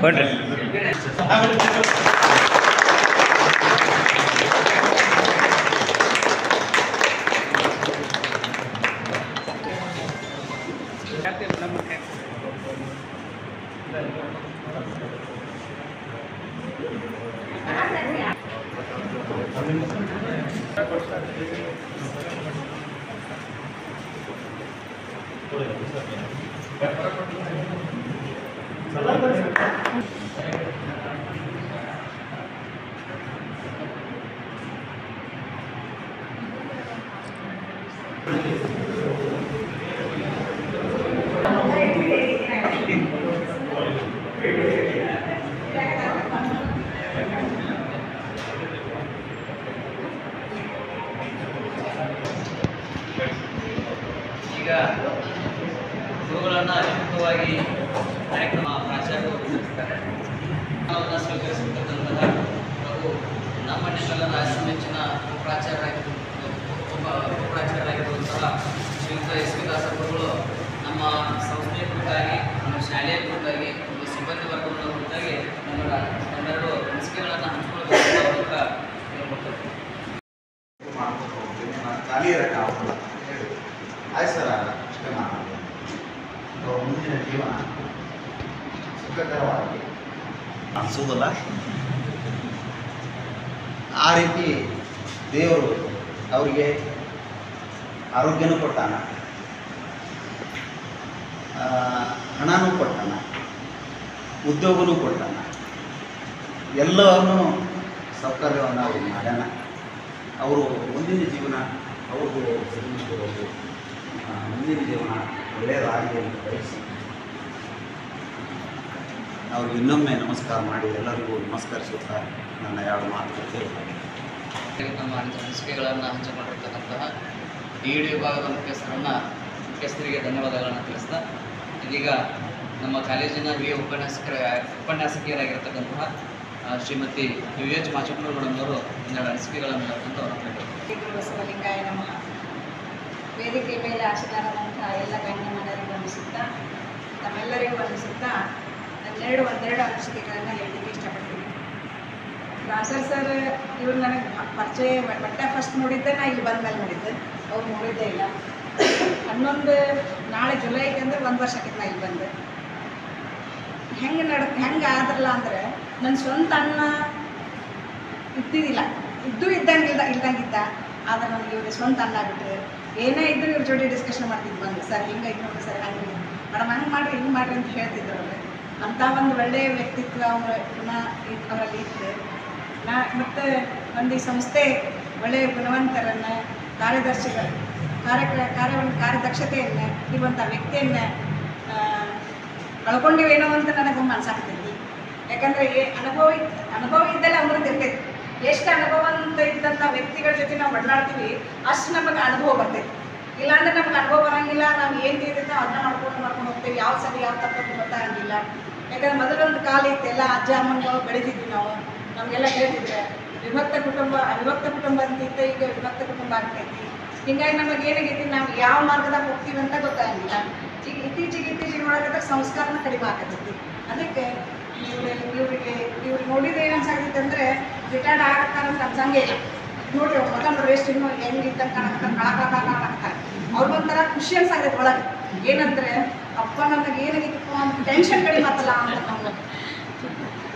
ಬನ್ರಿ ಈಗ ಗುರುಗಳನ್ನು ಅಧಿಕೃತವಾಗಿ ಕಾರ್ಯಕ್ರಮ ಪ್ರಾಚಾರ್ಯರು ತಿಳಿಸ್ತಾರೆ. ನಾವು ಸ್ವೀಕರಿಸಿರ್ತಕ್ಕಂತಹ ಹಾಗೂ ನಮ್ಮ ನಿಮ್ಮೆಲ್ಲರ ಮೆಚ್ಚಿನ ಉಪಪ್ರಾಚಾರ್ಯರಾಗಿರುವಂತಹ ಶ್ರೀಯುತ ಎಸ್ ವಿ ದಾಸರ್ ಗುರುಗಳು ನಮ್ಮ ಸಂಸ್ಥೆಯ ಕುರಿತಾಗಿ, ನಮ್ಮ ಶಾಲೆಯ ಕುರಿತಾಗಿ, ನಮ್ಮ ಸಿಬ್ಬಂದಿ ವರ್ಗಗಳ ಕುರಿತಾಗಿ ಒಂದೆರಡು ಅನಿಸಿಕೆಗಳನ್ನು ಹಂಚಿಕೊಳ್ಳಬೇಕು ಅಂತ ಹೇಳ್ಕೊಡ್ತಾರೆ. ಖಾಲಿ ಇರಕ್ಕೆ ಆಗೋಲ್ಲ ಹೇಳಿ ಆಯ್ತು ಸರ್, ಅಷ್ಟೇ ಮಾಡೋದು. ಅವ್ರ ಮುಂದಿನ ಜೀವನ ಸುಖಕರವಾಗಿ ಅನಿಸೋದಿಲ್ಲ. ಆ ರೀತಿ ದೇವರು ಅವರಿಗೆ ಆರೋಗ್ಯನೂ ಕೊಟ್ಟಾನ, ಹಣನೂ ಕೊಟ್ಟಾನ, ಉದ್ಯೋಗನೂ ಕೊಟ್ಟಾನ, ಎಲ್ಲವನ್ನೂ ಸೌಕರ್ಯವನ್ನು ಅವ್ರಿಗೆ ಮಾಡ್ಯಾನ. ಅವರು ಮುಂದಿನ ಜೀವನ ಅವ್ರಿಗೂ ಶ್ರೀಮಂತರಿಗೂ ಮುಂದಿನ ಜೀವನ ಒಳ್ಳೆಯದಾಗಲಿ ಅಂತ ಬಯಸಿ ಅವ್ರಿಗೆ ಇನ್ನೊಮ್ಮೆ ನಮಸ್ಕಾರ ಮಾಡಿ ಎಲ್ಲರಿಗೂ ನಮಸ್ಕರಿಸುತ್ತಾ ನನ್ನ ಎರಡು ಮಾತುಗಳು ನಮ್ಮ ಅನಿಸಿಕೆಗಳನ್ನು ಹಂಚಿಕೊಂಡಿರ್ತಕ್ಕಂತಹ ಡಿ.ಡಿ ವಿಭಾಗದ ಮುಖ್ಯಸ್ಥರಿಗೆ ಧನ್ಯವಾದಗಳನ್ನು ತಿಳಿಸ್ತಾ, ಇದೀಗ ನಮ್ಮ ಕಾಲೇಜಿನ ಹಿರಿಯ ಉಪನ್ಯಾಸಕಿಯರಾಗಿರ್ತಕ್ಕಂತಹ ಶ್ರೀಮತಿ ಯು.ಎಚ್. ಮಾಚುಕೂರು ಮೇಡಮ್ ಅವರು ಒಂದೆರಡು ಅನಿಸಿಕೆಗಳನ್ನು ಹೇಳ್ಕೊಂಡು ಗುರು ಬಸವಲಿಂಗಾಯ ನಮಃ. ವೇದಿಕೆ ಮೇಲೆ ಆಶೀರ್ವಾದಂತಹ ಎಲ್ಲ ಗಣ್ಯ ಮನೆಯರಿಗೆ ವಂದಿಸುತ್ತಾ, ತಮ್ಮೆಲ್ಲರಿಗೂ ವಂದಿಸುತ್ತಾ ಒಂದೆರಡು ಅನಿಸಿಕೆಗಳನ್ನು ಹೇಳಲಿಕ್ಕೆ ಇಷ್ಟಪಡ್ತೀನಿ. ದಾಸರ್ ಸರ್ ಇವ್ರು ನನಗೆ ಪರಿಚಯ ಬಟ್ಟೆ ಫಸ್ಟ್ ನೋಡಿದ್ದೆ, ನಾ ಇಲ್ಲಿ ಬಂದ ಮೇಲೆ ನೋಡಿದ್ದೆ, ಅವ್ರು ನೋಡಿದ್ದೇ ಇಲ್ಲ. 11 ನಾಳೆ ಜುಲೈಗೆ ಅಂದರೆ 1 ವರ್ಷ ಆಗಿತ್ತು ನಾ ಇಲ್ಲಿ ಬಂದೆ. ಹೆಂಗೆ ಆದ್ರಲ್ಲ ಅಂದರೆ ನನ್ನ ಸ್ವಂತ ಅಣ್ಣ ಇದ್ದಿದ್ದಿಲ್ಲ, ಇದ್ದಂಗಿದ್ದ. ಆದರೆ ನನಗೆ ಇವ್ರಿಗೆ ಸ್ವಂತ ಅಣ್ಣ ಆಗ್ಬಿಟ್ರೆ ಏನೇ ಇದ್ದರೂ ಇವ್ರ ಜೊತೆ ಡಿಸ್ಕಷನ್ ಮಾಡ್ತಿದ್ದು ಬಂದು, ಸರ್ ಹಿಂಗೆ ಇದು ನೋಡಿ ಸರ್, ಹಂಗೆ ಮೇಡಮ್ ಹಂಗೆ ಮಾಡಿರಿ ಹಿಂಗೆ ಮಾಡಿರಿ ಅಂತ ಹೇಳ್ತಿದ್ರು ಅವ್ರಿಗೆ. ಅಂಥ ಒಂದು ಒಳ್ಳೆಯ ವ್ಯಕ್ತಿತ್ವ ಅವರಲ್ಲಿ ಇತ್ತು. ಮತ್ತು ಒಂದು ಈ ಸಂಸ್ಥೆ ಒಳ್ಳೆಯ ಗುಣವಂತರನ್ನು, ಕಾರ್ಯದಕ್ಷತೆಯನ್ನು ಇರುವಂಥ ವ್ಯಕ್ತಿಯನ್ನು ಕಳ್ಕೊಂಡಿವೇನೋ ಅಂತ ನನಗೊಮ್ಮೆ ಅನ್ಸಾಕ್ತೈತಿ. ಯಾಕಂದರೆ ಅನುಭವ ಇದ್ದಲ್ಲ ಅಮೃತ ಇರ್ತೈತಿ. ಎಷ್ಟು ಅನುಭವ ಅಂತ ಇದ್ದಂಥ ವ್ಯಕ್ತಿಗಳ ಜೊತೆ ನಾವು ಒಡನಾಡ್ತೀವಿ, ಅಷ್ಟು ನಮಗೆ ಅನುಭವ ಬರ್ತೈತಿ. ಇಲ್ಲಾಂದ್ರೆ ನಮ್ಗೆ ಅನುಭವ ಬರೋಂಗಿಲ್ಲ. ನಾವು ಏನು ತಿಳಿದಿರ್ತೀವಿ ಅದನ್ನ ಮಾಡ್ಕೊಂಡು ಹೋಗ್ತೀವಿ. ಯಾವ ಸರಿ ಯಾವ ತಪ್ಪು ಗೊತ್ತಾಗಂಗಿಲ್ಲ. ಯಾಕಂದ್ರೆ ಮೊದಲೊಂದು ಕಾಲ ಇತ್ತು, ಎಲ್ಲ ಅಜ್ಜ ಅಮ್ಮನಗಳು ಬೆಳೆದಿದ್ವಿ ನಾವು, ನಮಗೆಲ್ಲ ಹೇಳ್ತಿದ್ರೆ ಅವಿಭಕ್ತ ಕುಟುಂಬ ಅಂತಿತ್ತು, ಈಗ ವಿಭಕ್ತ ಕುಟುಂಬ ಆಗ್ತೈತಿ. ಹೀಗಾಗಿ ನಮಗೆ ಏನಾಗೈತಿ, ನಾವು ಯಾವ ಮಾರ್ಗದಾಗ ಹೋಗ್ತೀವಿ ಅಂತ ಗೊತ್ತಾಗಂಗಿಲ್ಲ. ಈಗ ಇತ್ತೀಚೆಗೆ ನೋಡೋಕೆ ಸಂಸ್ಕಾರನ ಕಡಿಮೆ ಆಗತೈತಿ. ಅದಕ್ಕೆ ಇವ್ರಿಗೆ ನೋಡಿದ್ರೆ ಏನು ಅನ್ಸಾಕೈತೆ ಅಂದರೆ ರಿಟೈರ್ಡ್ ಆಗತ್ತಾರಂತ ಅನ್ಸಂಗೇ ಇಲ್ಲ. ನೋಡ್ರಿ ಅವ್ರು ಮೊದಲು ವೇಸ್ಟ್ ಇನ್ನೂ ಹೆಂಗಿದ್ದ ಕಾಣಕ್ತಾರೆ. ಅವ್ರಿಗೊಂಥರ ಖುಷಿ ಅನ್ಸಾಕೈತೆ ಒಳಗೆ. ಏನಂದ್ರೆ ಅಪ್ಪ ನನಗೆ ಏನಾಗಿತ್ತು ಅಂತ ಟೆನ್ಷನ್ ಕಡಿಮೆ ಆತಲ್ಲ ಅಂತ ನಮ್ಗೆ.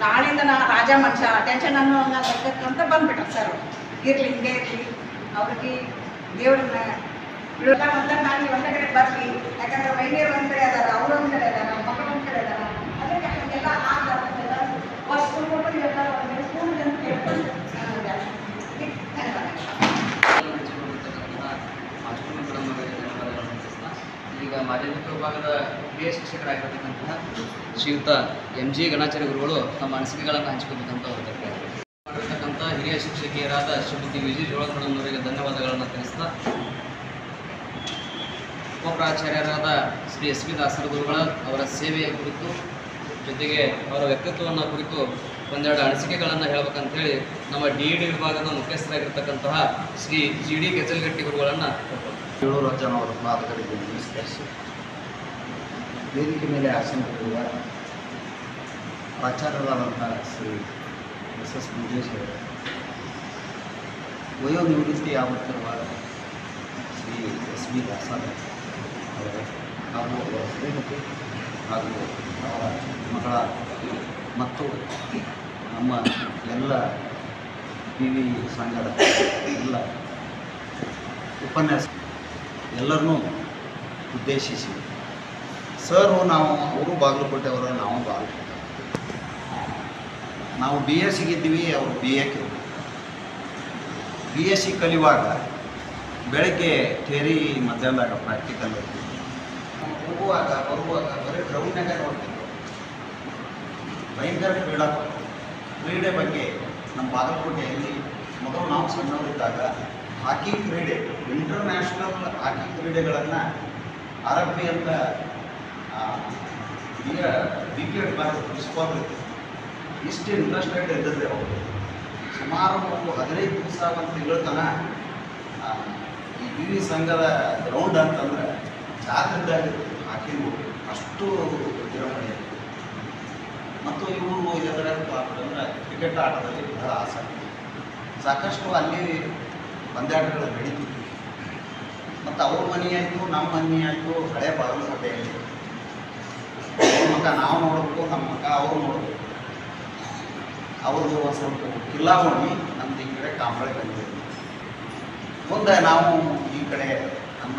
ನಾಳೆಯಿಂದ ರಾಜ ಮನುಷ್ಯ ಟೆನ್ಷನ್ ಅನ್ನೋ ಲೆಕ್ಕಕ್ಕಂತ ಬಂದ್ಬಿಟ್ಟ ಸರ್. ಇರಲಿ ಹಿಂಗೆ ಇರಲಿ, ಅವ್ರಿಗೆ ದೇವ್ರನ್ನ ಬಿಡೋಲ್ಲ. ನಾನು ಒಂದೇ ಕಡೆ ಬರಲಿ, ಯಾಕಂದ್ರೆ ವೈದ್ಯರು ಒಂದು ಕಡೆ ಅದಾರ, ಅವ್ರು ಒಂದು ಕಡೆ ಅದಾರ, ಮಕ್ಕಳು ಒಂದು ಕಡೆ ಅದಾರ. ಅದಕ್ಕೆ ಹಾಗೆಲ್ಲ ಆಗ್ತಾರಂತೆಲ್ಲ ಸ್ಕೂಲ್ ಕೊಟ್ಟು ಹೇಳ್ತಾರೆ, ಸ್ಕೂಲ್ ಅಂತ ಹೇಳ್ಕೊಂಡು ಈಗ ಮಾಧ್ಯಮಿಕ ವಿಭಾಗದ ಹಿರಿಯ ಶಿಕ್ಷಕರಾಗಿರ್ತಕ್ಕಂತಹ ಶ್ರೀಯುತ ಎಂ.ಜಿ. ಗಣಾಚಾರ್ಯ ಗುರುಗಳು ತಮ್ಮ ಅನಿಸಿಕೆಗಳನ್ನು ಹಂಚಿಕೊಳ್ಬೇಕಂತ ಮಾಡಿರ್ತಕ್ಕಂಥ ಹಿರಿಯ ಶಿಕ್ಷಕಿಯರಾದ ಶ್ರೀಮತಿ ವಿ.ಜಿ. ಜೋಳದ ಮೇಡಮ್ ಅವರಿಗೆ ಧನ್ಯವಾದಗಳನ್ನು ತಿಳಿಸ್ತಾ, ಉಪಪ್ರಾಚಾರ್ಯರಾದ ಶ್ರೀ ಎಸ್ ವಿ ದಾಸರ ಗುರುಗಳ ಅವರ ಸೇವೆಯ ಕುರಿತು, ಜೊತೆಗೆ ಅವರ ವ್ಯಕ್ತಿತ್ವವನ್ನು ಕುರಿತು ಒಂದೆರಡು ಅನಿಸಿಕೆಗಳನ್ನು ಹೇಳ್ಬೇಕಂತೇಳಿ ನಮ್ಮ ಡಿ.ಡಿ ವಿಭಾಗದ ಮುಖ್ಯಸ್ಥರಾಗಿರ್ತಕ್ಕಂತಹ ಶ್ರೀ ಜಿ.ಡಿ. ಕೆಚಲ್ಗಟ್ಟಿ ಗುರುಗಳನ್ನು ಏಳೂರು ಜನ ಅವರ ಪಾದಗಳಿಗೆ ನಮಸ್ಕರಿಸಿ, ವೇದಿಕೆ ಮೇಲೆ ಆಸೀನರಿರುವ ಪ್ರಾಚಾರ್ಯರಾದಂಥ ಶ್ರೀ ಎಸ್ ಎಸ್ ಮಂಜೇಶ್ ಅವರು, ವಯೋನಿವೃತ್ತಿ ಆಗುತ್ತಿರುವ ಶ್ರೀ ಎಸ್ ವಿ ದಾಸರ್ ಅವರು, ಹಾಗೂ ಅವರ ಶ್ರೀಮತಿ ಹಾಗೂ ಅವರ ಮಗಳ ಮತ್ತು ನಮ್ಮ ಎಲ್ಲ ಪಿ ವಿ ಸಂಘದ ಎಲ್ಲ ಉಪನ್ಯಾಸ ಎಲ್ಲರನ್ನೂ ಉದ್ದೇಶಿಸಿ ಸರ್ ಅವರು ಬಾಗಲಕೋಟೆಯವರು, ನಾವು ಬಾಗಲಕೋಟೆ, ನಾವು ಬಿ ಎಸ್ ಸಿಗಿದ್ದೀವಿ, ಅವರು ಬಿ ಎಕ್ಕೆ ಬಿ ಎಸ್ ಸಿ ಕಲಿಯುವಾಗ ಬೆಳಗ್ಗೆ ಥಿಯರಿ, ಮಧ್ಯಾಹ್ನದಾಗ ಪ್ರಾಕ್ಟಿಕಲ್ ಇರ್ತೀವಿ. ಹೋಗುವಾಗ ಬರುವಾಗ ಬರೀ ಗ್ರೌಂಡ್ನಾಗ ನೋಡ್ತಿದ್ವಿ. ಭಯಂಕರ ಕ್ರೀಡೆ ಬಗ್ಗೆ ನಮ್ಮ ಬಾಗಲಕೋಟೆಯಲ್ಲಿ ಮೊದಲು ನಾವು ಸಣ್ಣವರಿದ್ದಾಗ ಹಾಕಿ ಕ್ರೀಡೆ, ಇಂಟರ್ನ್ಯಾಷನಲ್ ಹಾಕಿ ಕ್ರೀಡೆಗಳನ್ನು ಆರಂಭಿ ಅಂತ ಈಗ ವಿಕೆಟ್ ಪ್ರಿನ್ಸಿಪಾಲ್ ಇಷ್ಟು ಇಂಟ್ರೆಸ್ಟೆಡ್ ಇದ್ದದ್ರಿ ಅವರು. ಸುಮಾರು 15 ದಿವಸ ಒಂದು ತಿಂಗಳ ತನಕ ಈ ಪಿ ವಿ ಸಂಘದ ಗ್ರೌಂಡ್ ಅಂತಂದ್ರೆ ಜಾತ್ರೆದಾಗಿತ್ತು ಹಾಕಿ ಅಷ್ಟು ವಿಜೃಂಭಣೆ. ಮತ್ತು ಇವರು ಇದರ ಅಂದ್ರೆ ಕ್ರಿಕೆಟ್ ಆಟದಲ್ಲಿ ಬಹಳ ಆಸಕ್ತಿ, ಸಾಕಷ್ಟು ಅಲ್ಲಿ ಪಂದ್ಯಾಟಗಳು ನಡೀತಿತ್ತು. ಮತ್ತು ಅವ್ರ ಮನೆ ಆಯಿತು, ನಮ್ಮ ಮನೆ ಆಯಿತು, ಹಳೆ ಬಾಗಲಕೋಟೆಯಲ್ಲಿ ಅವ್ರ ಮಕ್ಕ ನಾವು ನೋಡಬೇಕು, ನಮ್ಮ ಮಕ್ಕ ಅವರು ನೋಡಬೇಕು. ಅವ್ರದ್ದು ಒಂದು ಸ್ವಲ್ಪ ಕಿಲ್ಲಾವಣಿ, ನಮ್ದು ಈ ಕಡೆ ಕಾಂಬಳೆ ಬಂದಿದೆ. ಮುಂದೆ ನಾವು ಈ ಕಡೆ ನಮ್ಮ